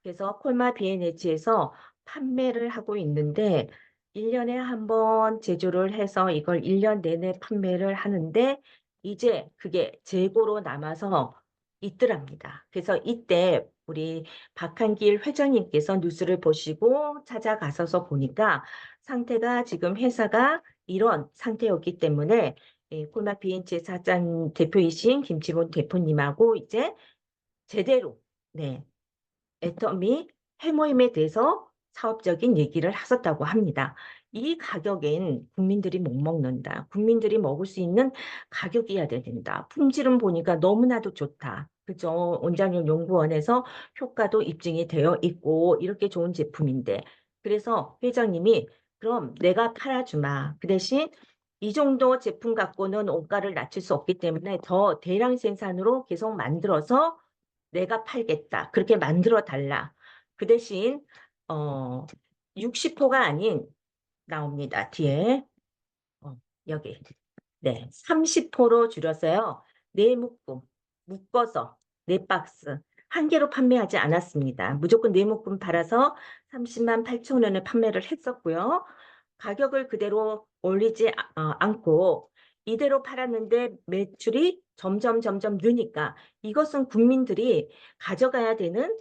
A: 그래서 콜마 B&H에서 판매를 하고 있는데 1년에 한 번 제조를 해서 이걸 1년 내내 판매를 하는데 이제 그게 재고로 남아서 있더랍니다. 그래서 이때 우리 박한길 회장님께서 뉴스를 보시고 찾아가셔서 보니까 상태가 지금 회사가 이런 상태였기 때문에 콜마 B&H 사장 대표이신 김치본 대표님하고 이제 제대로 애터미 해모임에 대해서 사업적인 얘기를 하셨다고 합니다. 이 가격엔 국민들이 못 먹는다. 국민들이 먹을 수 있는 가격이어야 된다. 품질은 보니까 너무나도 좋다. 그죠? 원장님 연구원에서 효과도 입증이 되어 있고 이렇게 좋은 제품인데 그래서 회장님이 그럼 내가 팔아주마. 그 대신 이 정도 제품 갖고는 원가를 낮출 수 없기 때문에 더 대량 생산으로 계속 만들어서 내가 팔겠다. 그렇게 만들어 달라. 그 대신 60호가 아닌 나옵니다. 뒤에 여기 네 30호로 줄여서요. 네 묶음 묶어서 네 박스 한 개로 판매하지 않았습니다. 무조건 네 묶음 팔아서 30만 8천 원에 판매를 했었고요. 가격을 그대로 올리지 않고 이대로 팔았는데 매출이 점점 느니까 이것은 국민들이 가져가야 되는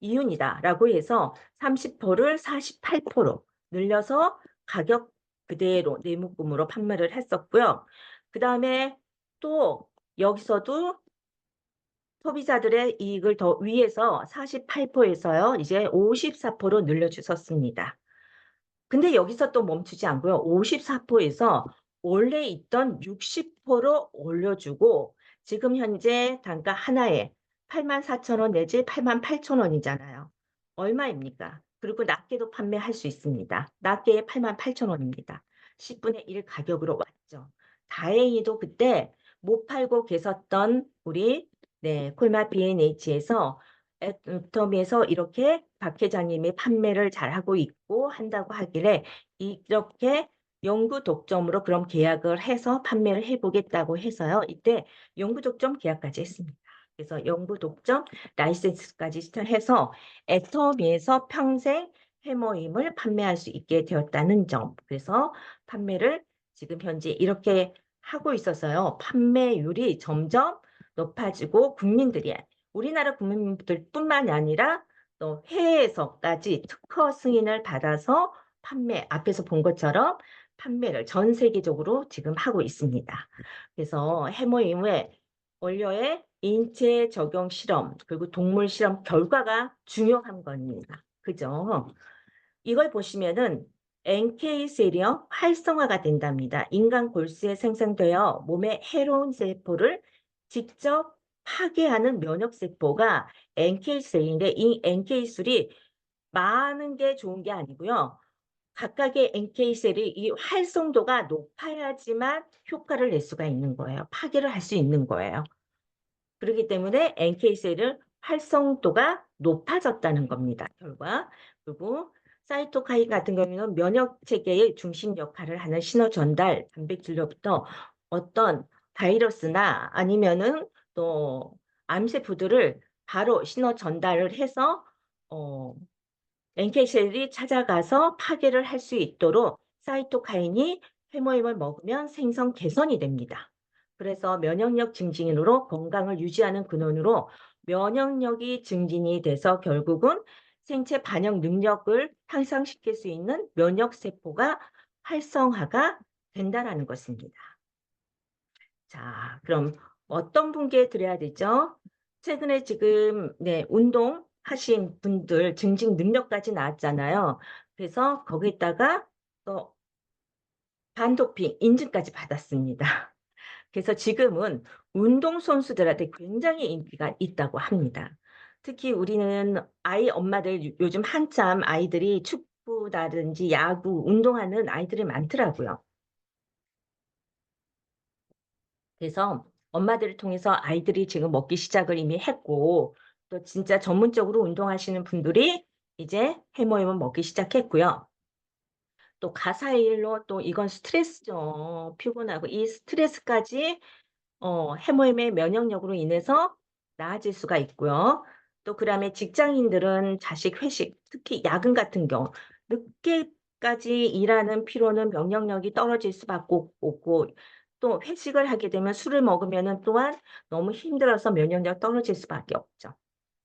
A: 이윤이다라고 해서 30%를 48%로 늘려서 가격 그대로 내묶음으로 판매를 했었고요. 그 다음에 또 여기서도 소비자들의 이익을 더 위해서 48%에서요. 이제 54%로 늘려주셨습니다. 근데 여기서 또 멈추지 않고요. 54%에서 원래 있던 60%로 올려주고 지금 현재 단가 하나에 84,000원 내지 88,000원이잖아요. 얼마입니까? 그리고 낮게도 판매할 수 있습니다. 낮게에 88,000원입니다. 10분의 1 가격으로 왔죠. 다행히도 그때 못 팔고 계셨던 우리 콜마 B&H에서 애터미에서 이렇게 박 회장님이 판매를 잘하고 있고 한다고 하길래 이렇게 영구 독점으로 그럼 계약을 해서 판매를 해보겠다고 해서요. 이때 영구 독점 계약까지 했습니다. 그래서 영구 독점 라이센스까지 해서 애터미에서 평생 해모임을 판매할 수 있게 되었다는 점. 그래서 판매를 지금 현재 이렇게 하고 있어서요. 판매율이 점점 높아지고 국민들이 우리나라 국민들뿐만 아니라 또 해외에서까지 특허 승인을 받아서 판매 앞에서 본 것처럼 판매를 전 세계적으로 지금 하고 있습니다. 그래서 해모임의 원료의 인체 적용 실험 그리고 동물 실험 결과가 중요한 겁니다. 그죠? 이걸 보시면은 NK셀이요 활성화가 된답니다. 인간 골수에 생성되어 몸에 해로운 세포를 직접 파괴하는 면역세포가 NK셀인데 이 NK술이 많은 게 좋은 게 아니고요. 각각의 NK셀이 이 활성도가 높아야지만 효과를 낼 수가 있는 거예요. 파괴를 할 수 있는 거예요. 그렇기 때문에 NK셀은 활성도가 높아졌다는 겁니다. 결과. 그리고 사이토카인 같은 경우는 면역체계의 중심 역할을 하는 신호 전달 단백질로부터 어떤 바이러스나 아니면은 또 암세포들을 바로 신호 전달을 해서 NK셀이 찾아가서 파괴를 할 수 있도록 사이토카인이 해모임을 먹으면 생성 개선이 됩니다. 그래서 면역력 증진으로 건강을 유지하는 근원으로 면역력이 증진이 돼서 결국은 생체 반영 능력을 향상시킬 수 있는 면역세포가 활성화가 된다는 것입니다. 자, 그럼 어떤 분께 드려야 되죠? 최근에 지금 운동 하신 분들 증진 능력까지 나왔잖아요. 그래서 거기에다가 또 반도핑 인증까지 받았습니다. 그래서 지금은 운동선수들한테 굉장히 인기가 있다고 합니다. 특히 우리는 아이 엄마들 요즘 한참 아이들이 축구라든지 야구 운동하는 아이들이 많더라고요. 그래서 엄마들을 통해서 아이들이 지금 먹기 시작을 이미 했고 또 진짜 전문적으로 운동하시는 분들이 이제 해모임을 먹기 시작했고요. 또 가사일로 또 이건 스트레스죠. 피곤하고 이 스트레스까지 해모임의 면역력으로 인해서 나아질 수가 있고요. 또 그다음에 직장인들은 자식 회식, 특히 야근 같은 경우 늦게까지 일하는 피로는 면역력이 떨어질 수밖에 없고 또 회식을 하게 되면 술을 먹으면은 또한 너무 힘들어서 면역력 떨어질 수밖에 없죠.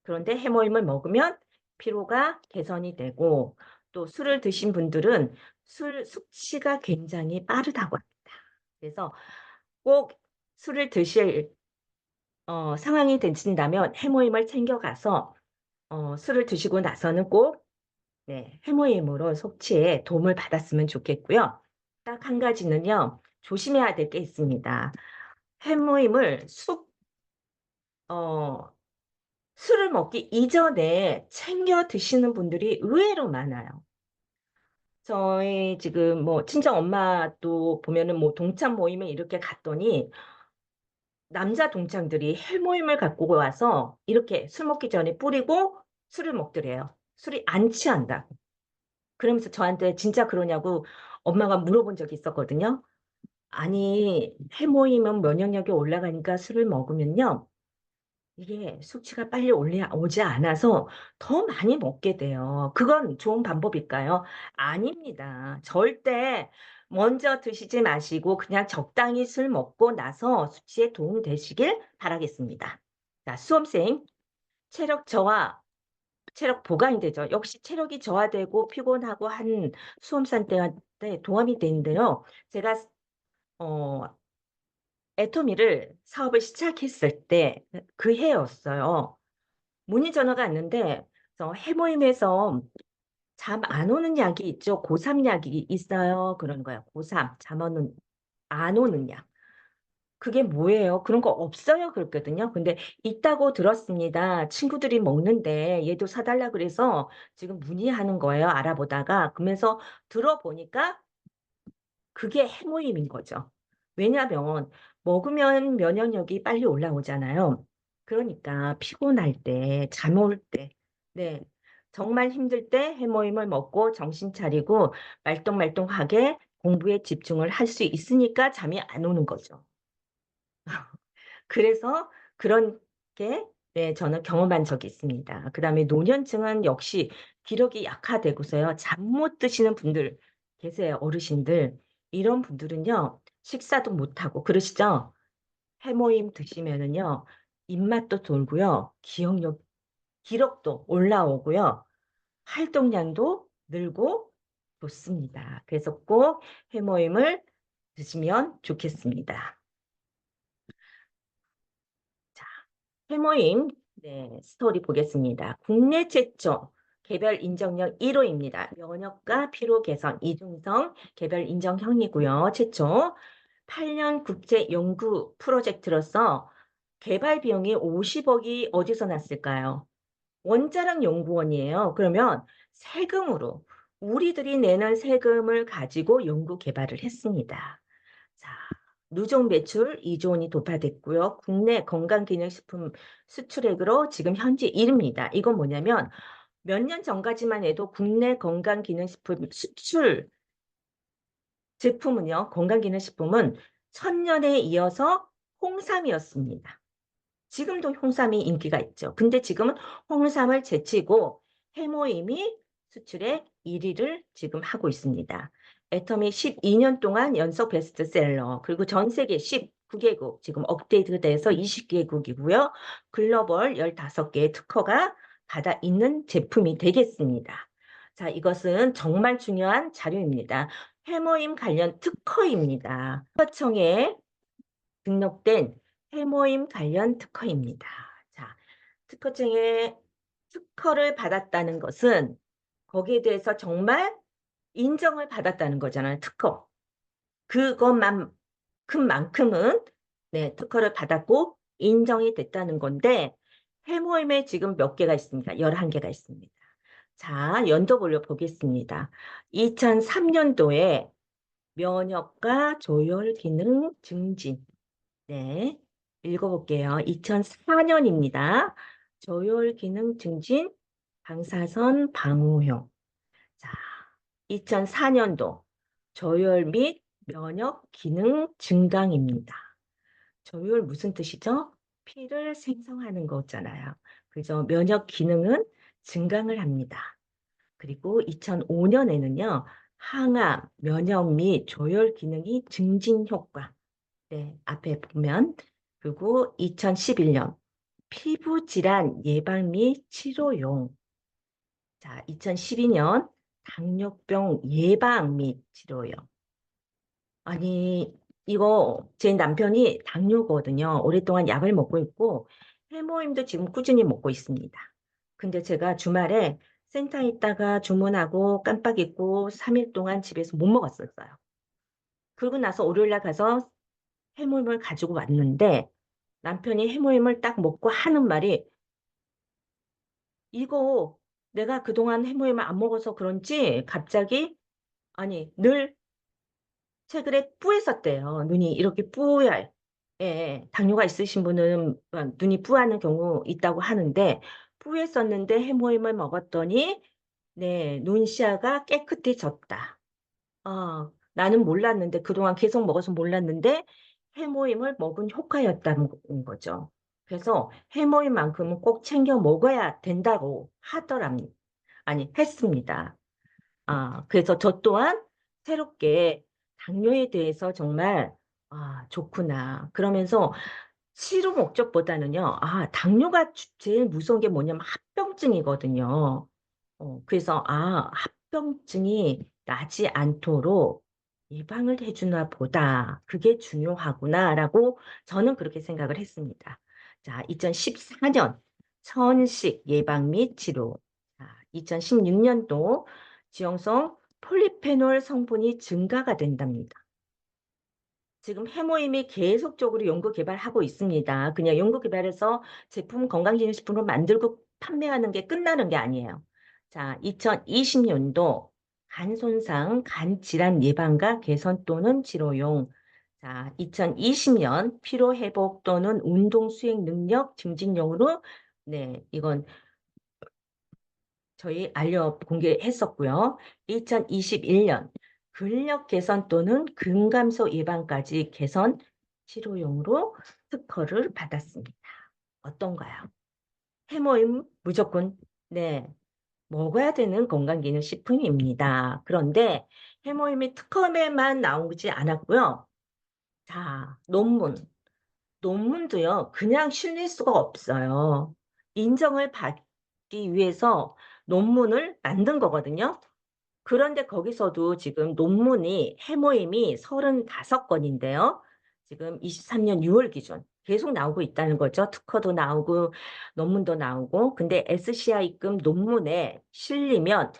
A: 그런데 해모임을 먹으면 피로가 개선이 되고 또 술을 드신 분들은 술 숙취가 굉장히 빠르다고 합니다. 그래서 꼭 술을 드실 상황이 되신다면 해모임을 챙겨가서 술을 드시고 나서는 꼭 네, 해모임으로 속치에 도움을 받았으면 좋겠고요. 딱 한 가지는요, 조심해야 될 게 있습니다. 해모임을 어, 술을 먹기 이전에 챙겨 드시는 분들이 의외로 많아요. 저희 지금 뭐 친정 엄마도 보면은 뭐 동창 모임에 이렇게 갔더니 남자 동창들이 해모임을 갖고 와서 이렇게 술 먹기 전에 뿌리고 술을 먹더래요. 술이 안 취한다고. 그러면서 저한테 진짜 그러냐고 엄마가 물어본 적이 있었거든요. 아니, 해모임은 면역력이 올라가니까 술을 먹으면요. 이게 수치가 빨리 오지 않아서 더 많이 먹게 돼요. 그건 좋은 방법일까요? 아닙니다. 절대 먼저 드시지 마시고 그냥 적당히 술 먹고 나서 수치에 도움 되시길 바라겠습니다. 자, 수험생 체력 저하, 체력 보강이 되죠. 역시 체력이 저하되고 피곤하고 한 수험생한테 도움이 되는데요. 제가 어, 애터미를 사업을 시작했을 때 그 해였어요. 문의 전화가 왔는데 해모임에서 잠 안 오는 약이 있죠. 고3 약이 있어요. 그러는 거예요. 고3 잠 안 오는 약. 그게 뭐예요? 그런 거 없어요. 그랬거든요. 근데 있다고 들었습니다. 친구들이 먹는데 얘도 사달라 그래서 지금 문의하는 거예요. 알아보다가. 그러면서 들어보니까 그게 해모임인 거죠. 왜냐하면 먹으면 면역력이 빨리 올라오잖아요. 그러니까 피곤할 때, 잠 올 때, 네, 정말 힘들 때 해모임을 먹고 정신 차리고 말똥말똥하게 공부에 집중을 할 수 있으니까 잠이 안 오는 거죠. 그래서 그런 게 네, 저는 경험한 적이 있습니다. 그다음에 노년층은 역시 기력이 약화되고서요. 잠 못 드시는 분들 계세요. 어르신들. 이런 분들은요. 식사도 못 하고 그러시죠? 해모임 드시면은요. 입맛도 돌고요. 기력도 올라오고요. 활동량도 늘고 좋습니다. 그래서 꼭 해모임을 드시면 좋겠습니다. 해모임 네, 스토리 보겠습니다. 국내 최초 개별 인정형 1호입니다. 면역과 피로 개선 이중성 개별 인정형이고요. 최초 8년 국제 연구 프로젝트로서 개발 비용이 50억이 어디서 났을까요? 원자력 연구원이에요. 그러면 세금으로 우리들이 내는 세금을 가지고 연구 개발을 했습니다. 자, 누적 매출 2조 원이 돌파됐고요. 국내 건강기능식품 수출액으로 지금 현재 1위입니다. 이건 뭐냐면 몇 년 전까지만 해도 국내 건강기능식품 수출 제품은요. 건강기능식품은 천년에 이어서 홍삼이었습니다. 지금도 홍삼이 인기가 있죠. 근데 지금은 홍삼을 제치고 해모임이 수출의 1위를 지금 하고 있습니다. 애터미 12년 동안 연속 베스트셀러, 그리고 전 세계 19개국, 지금 업데이트돼서 20개국이고요. 글로벌 15개의 특허가 받아 있는 제품이 되겠습니다. 자, 이것은 정말 중요한 자료입니다. 해모임 관련 특허입니다. 특허청에 등록된 해모임 관련 특허입니다. 자, 특허청에 특허를 받았다는 것은 거기에 대해서 정말 인정을 받았다는 거잖아요. 특허. 그것만큼은 네, 특허를 받았고 인정이 됐다는 건데 해모임에 지금 몇 개가 있습니까? 11개가 있습니다. 자, 연도 보겠습니다. 2003년도에 면역과 조혈 기능 증진. 네, 읽어볼게요. 2004년입니다. 조혈 기능 증진 방사선 방호용. 자, 2004년도 조혈 및 면역 기능 증강입니다. 조혈 무슨 뜻이죠? 피를 생성하는 거잖아요. 그죠? 면역 기능은 증강을 합니다. 그리고 2005년에는요. 항암, 면역 및 조혈 기능이 증진 효과. 네, 앞에 보면. 그리고 2011년 피부 질환 예방 및 치료용. 자, 2012년 당뇨병 예방 및 치료용. 아니, 이거 제 남편이 당뇨거든요. 오랫동안 약을 먹고 있고 해모임도 지금 꾸준히 먹고 있습니다. 근데 제가 주말에 센터에 있다가 주문하고 깜빡 잊고 3일 동안 집에서 못 먹었었어요. 그러고 나서 월요일날 가서 해모임을 가지고 왔는데 남편이 해모임을 딱 먹고 하는 말이 이거 내가 그동안 해모임을 안 먹어서 그런지 갑자기 아니 늘 최근에 뿌했었대요. 눈이 이렇게 뿌야. 예, 당뇨가 있으신 분은 눈이 뿌하는 경우 있다고 하는데 뿌했었는데 해모임을 먹었더니 네, 눈 시야가 깨끗해졌다. 나는 몰랐는데 그동안 계속 먹어서 몰랐는데 해모임을 먹은 효과였다는 거죠. 그래서 해모임만큼은 꼭 챙겨 먹어야 된다고 하더랍니다. 아니, 했습니다. 그래서 저 또한 새롭게 당뇨에 대해서 정말 좋구나. 그러면서 치료 목적보다는요. 당뇨가 제일 무서운 게 뭐냐면 합병증이거든요. 그래서 합병증이 나지 않도록 예방을 해주나 보다. 그게 중요하구나라고 저는 그렇게 생각을 했습니다. 자, 2014년 천식 예방 및 치료. 2016년도 지용성 폴리페놀 성분이 증가가 된답니다. 지금 해모임이 계속적으로 연구 개발하고 있습니다. 그냥 연구 개발해서 제품 건강기능식품을 만들고 판매하는 게 끝나는 게 아니에요. 자, 2020년도 간 손상, 간 질환 예방과 개선 또는 치료용. 자, 2020년 피로 회복 또는 운동 수행 능력 증진용으로 네, 이건 저희 공개했었고요. 2021년 근력 개선 또는 근감소 예방까지 개선 치료용으로 특허를 받았습니다. 어떤가요? 해모임 무조건 네 먹어야 되는 건강기능식품입니다. 그런데 해모임이 특허에만 나오지 않았고요. 자, 논문도요. 그냥 실릴 수가 없어요. 인정을 받기 위해서 논문을 만든 거거든요. 그런데 거기서도 지금 논문이 해모임이 35건인데요. 지금 23년 6월 기준 계속 나오고 있다는 거죠. 특허도 나오고 논문도 나오고. 근데 SCI급 논문에 실리면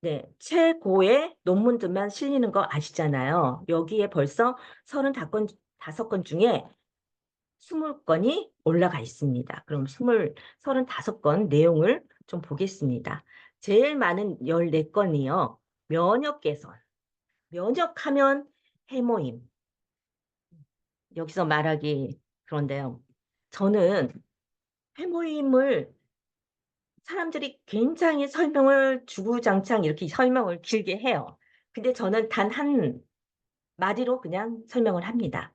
A: 네, 최고의 논문들만 실리는 거 아시잖아요. 여기에 벌써 35건 중에 20건이 올라가 있습니다. 그럼 35건 내용을 좀 보겠습니다. 제일 많은 14건이요. 면역 개선. 면역하면 해모임. 여기서 말하기 그런데요. 저는 해모임을 사람들이 굉장히 설명을 주구장창 이렇게 설명을 길게 해요. 근데 저는 단 한 마디로 그냥 설명을 합니다.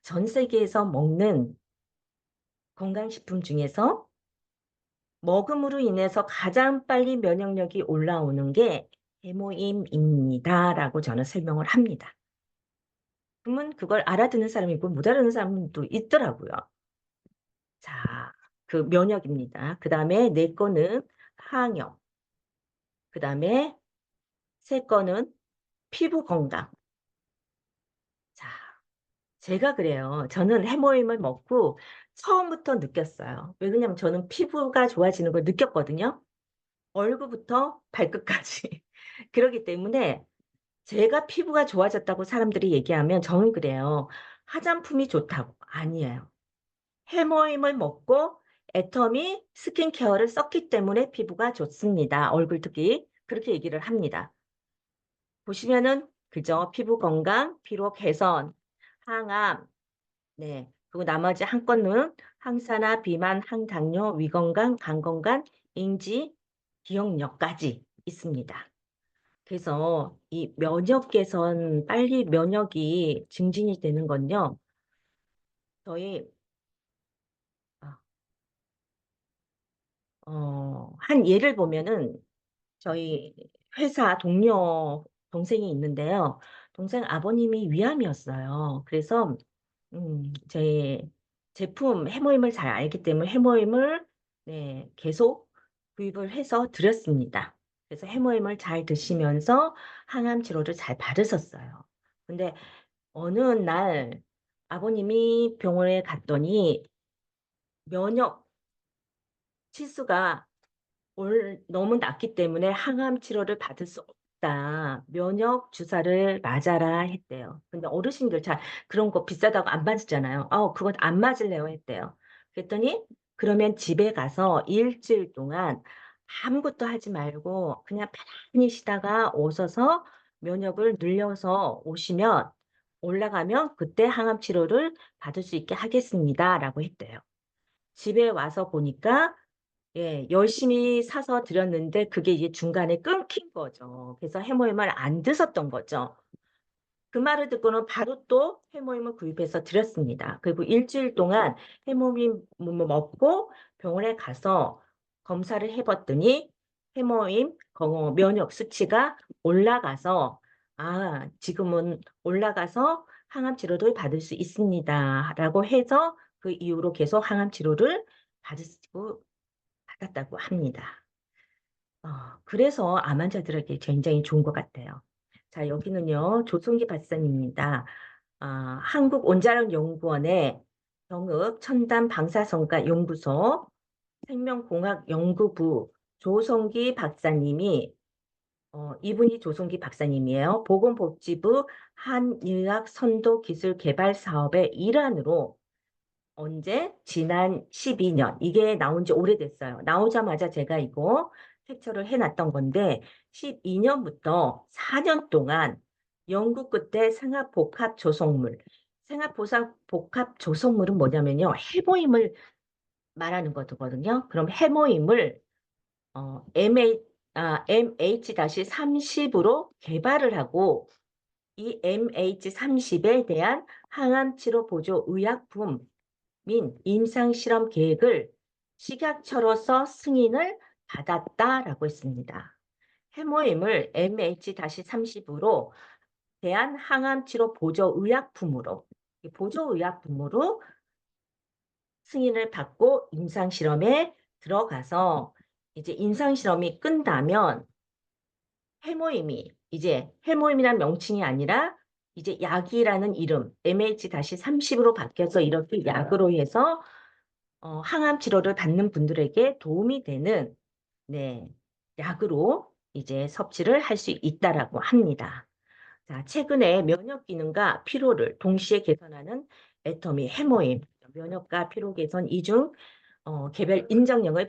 A: 전 세계에서 먹는 건강식품 중에서 먹음으로 인해서 가장 빨리 면역력이 올라오는 게 해모임입니다라고 저는 설명을 합니다. 그러면 그걸 알아듣는 사람이 있고 못 알아듣는 사람도 있더라고요. 자, 그 면역입니다. 그 다음에 네 건은 항염. 그 다음에 세 건은 피부 건강. 자, 제가 그래요. 저는 해모임을 먹고 처음부터 느꼈어요. 왜냐면 저는 피부가 좋아지는 걸 느꼈거든요. 얼굴부터 발끝까지. 그렇기 때문에 제가 피부가 좋아졌다고 사람들이 얘기하면 저는 그래요. 화장품이 좋다고. 아니에요. 해모임을 먹고 애터미 스킨케어를 썼기 때문에 피부가 좋습니다. 얼굴 특히 그렇게 얘기를 합니다. 보시면은 그죠? 피부 건강, 피로 개선, 항암, 네. 그리고 나머지 한 건은 항산화, 비만, 항당뇨, 위건강, 간건강, 인지, 기억력까지 있습니다. 그래서 이 면역 개선, 빨리 면역이 증진이 되는 건요. 저희 한 예를 보면은 저희 회사 동료 동생이 있는데요. 동생 아버님이 위암이었어요. 그래서 제 제품 해모임을 잘 알기 때문에 해모임을 네, 계속 구입을 해서 드렸습니다. 그래서 해모임을 잘 드시면서 항암 치료를 잘 받으셨어요. 근데 어느 날 아버님이 병원에 갔더니 면역 치수가 너무 낮기 때문에 항암 치료를 받을 수 없다. 면역 주사를 맞아라 했대요. 근데 어르신들 잘 그런 거 비싸다고 안 맞으잖아요. 그거 안 맞을래요 했대요. 그랬더니 그러면 집에 가서 일주일 동안 아무것도 하지 말고 그냥 편안히 쉬다가 오셔서 면역을 늘려서 오시면 올라가면 그때 항암 치료를 받을 수 있게 하겠습니다라고 했대요. 집에 와서 보니까 열심히 사서 드렸는데 그게 이제 중간에 끊긴 거죠. 그래서 해모임을 안 드셨던 거죠. 그 말을 듣고는 바로 또 해모임을 구입해서 드렸습니다. 그리고 일주일 동안 해모임 먹고 병원에 가서 검사를 해봤더니 해모임 면역 수치가 올라가서 지금은 올라가서 항암 치료를 받을 수 있습니다라고 해서 그 이후로 계속 항암 치료를 받았다고 합니다. 그래서 암 환자들에게 굉장히 좋은 것 같아요. 자, 여기는요, 조성기 박사님입니다. 한국온자력연구원의 경읍 첨단 방사선과 연구소 생명공학연구부 조성기 박사님이 이분이 조성기 박사님이에요. 보건복지부 한의학 선도 기술 개발 사업의 일환으로 언제? 지난 12년. 이게 나온 지 오래됐어요. 나오자마자 제가 이거 캡처를 해놨던 건데 12년부터 4년 동안 연구 끝에 생화복합 조성물. 생화복합 조성물은 뭐냐면요. 해모임을 말하는 거거든요. 그럼 해모임을 MH-30으로 개발을 하고 이 MH30에 대한 항암치료 보조 의약품 민 임상실험 계획을 식약처로서 승인을 받았다라고 했습니다. 해모임을 MH-30으로 대한 항암치료 보조의약품으로 보조의약품으로 승인을 받고 임상실험에 들어가서 이제 임상실험이 끝나면 해모임이 이제 해모임이란 명칭이 아니라 이제 약이라는 이름 MH-30으로 바뀌어서 이렇게 약으로 해서 항암 치료를 받는 분들에게 도움이 되는 약으로 이제 섭취를 할 수 있다라고 합니다. 자, 최근에 면역 기능과 피로를 동시에 개선하는 애터미 해모임 면역과 피로 개선 이중 개별 인정령을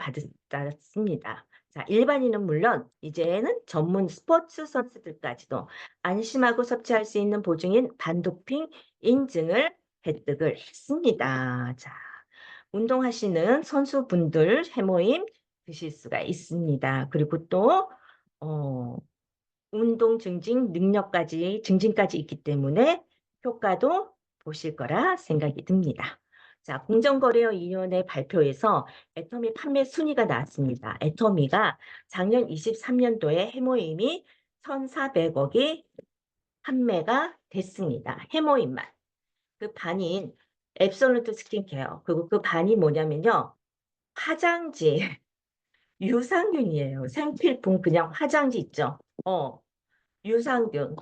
A: 받았습니다. 자, 일반인은 물론 이제는 전문 스포츠 선수들까지도 안심하고 섭취할 수 있는 보증인 반도핑 인증을 획득을 했습니다. 자, 운동하시는 선수분들 해모임 드실 수가 있습니다. 그리고 또 운동 증진까지 있기 때문에 효과도 보실 거라 생각이 듭니다. 자, 공정거래위원회 발표에서 애터미 판매 순위가 나왔습니다. 애터미가 작년 23년도에 해모임이 1,400억이 판매가 됐습니다. 해모임만. 그 반인 앱솔루트 스킨케어. 그리고 그 반이 뭐냐면요. 화장지. 유산균이에요. 생필품 그냥 화장지 있죠. 유산균.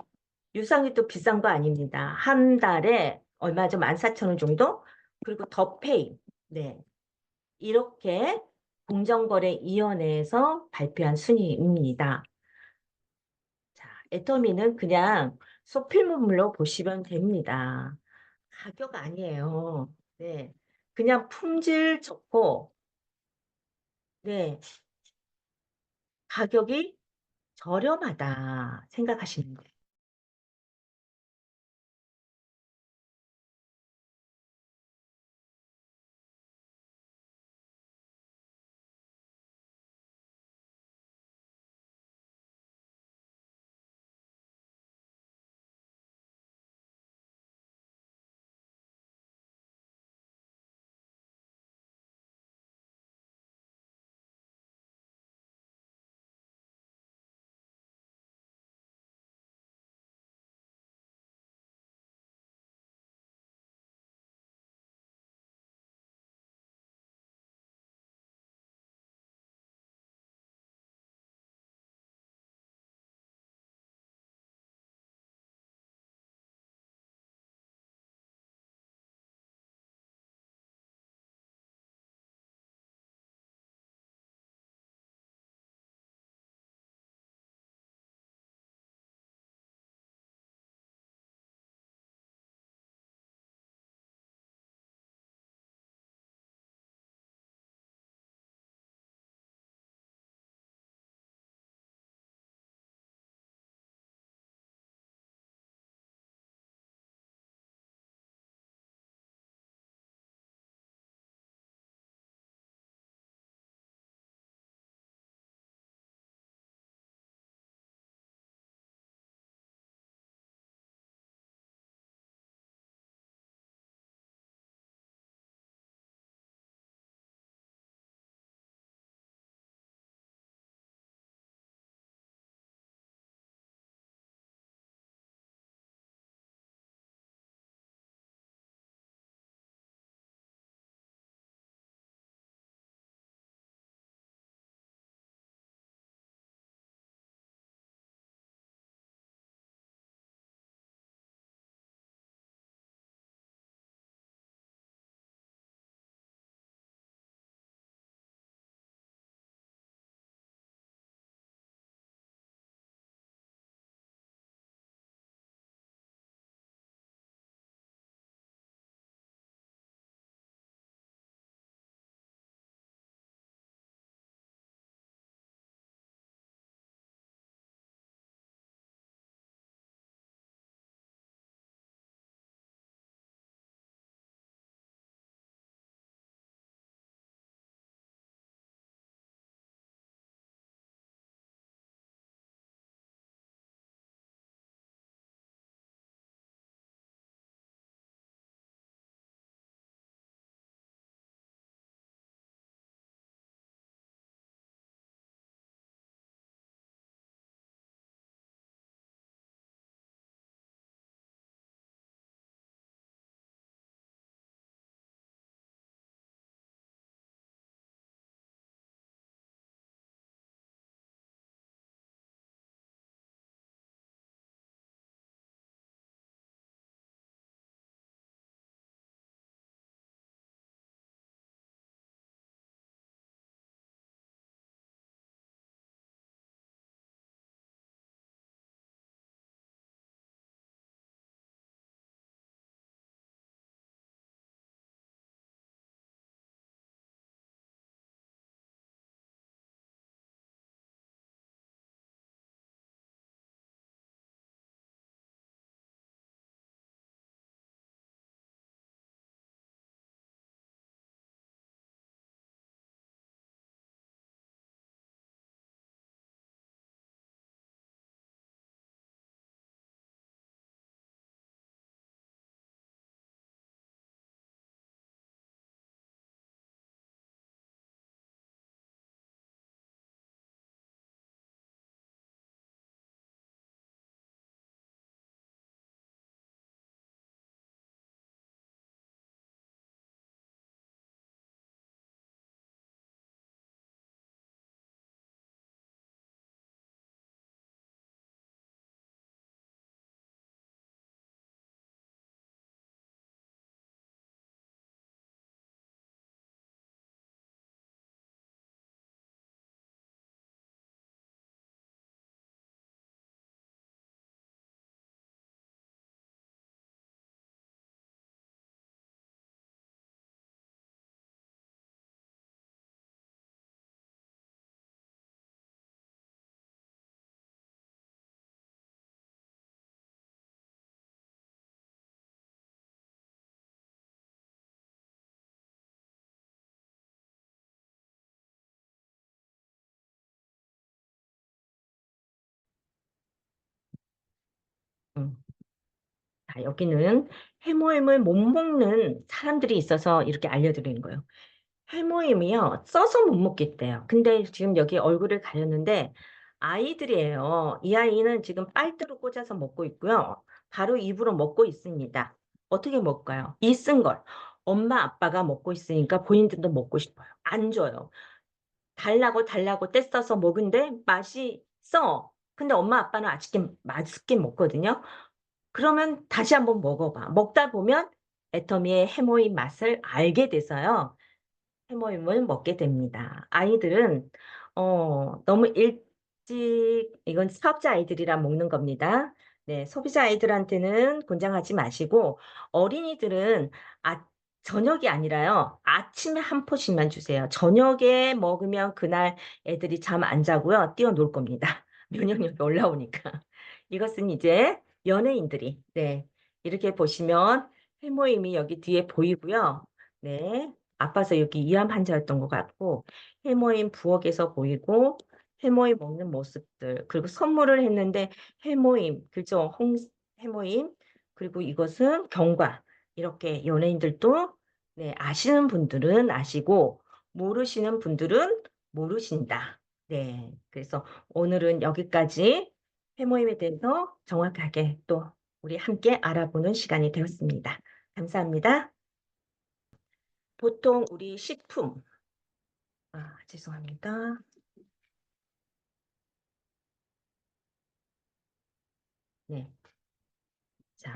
A: 유산균도 비싼 거 아닙니다. 한 달에 얼마죠? 14,000원 정도? 그리고 더페이. 네. 이렇게 공정거래위원회에서 발표한 순위입니다. 자, 애터미는 그냥 소필물로 보시면 됩니다. 가격 아니에요. 네. 그냥 품질 좋고, 네. 가격이 저렴하다 생각하시면 돼요. 자, 여기는 해모임을 못 먹는 사람들이 있어서 이렇게 알려드리는 거예요. 해모임이요, 써서 못 먹겠대요. 근데 지금 여기 얼굴을 가렸는데 아이들이에요. 이 아이는 지금 빨대로 꽂아서 먹고 있고요. 바로 입으로 먹고 있습니다. 어떻게 먹을까요? 이 쓴 걸. 엄마, 아빠가 먹고 있으니까 본인들도 먹고 싶어요. 안 줘요. 달라고 떼써서 먹은데 맛이 써. 근데 엄마, 아빠는 아직도 맛있게 먹거든요. 그러면 다시 한번 먹어봐. 먹다 보면 애터미의 해모임 맛을 알게 돼서요. 해모임을 먹게 됩니다. 아이들은 너무 일찍 이건 사업자 아이들이라 먹는 겁니다. 네, 소비자 아이들한테는 권장하지 마시고 어린이들은 저녁이 아니라요. 아침에 한 포씩만 주세요. 저녁에 먹으면 그날 애들이 잠 안 자고요. 뛰어놀 겁니다. 면역력이 올라오니까. 이것은 이제 연예인들이 네, 이렇게 보시면 해모임이 여기 뒤에 보이고요. 네. 아파서 여기 위암 환자였던 것 같고 해모임 부엌에서 보이고 해모임 먹는 모습들 그리고 선물을 했는데 해모임 그죠? 해모임 그리고 이것은 경과 이렇게 연예인들도 네, 아시는 분들은 아시고 모르시는 분들은 모르신다. 네, 그래서 오늘은 여기까지 해모임에 대해서 정확하게 또 우리 함께 알아보는 시간이 되었습니다. 감사합니다. 보통 우리 식품, 죄송합니다. 네. 자,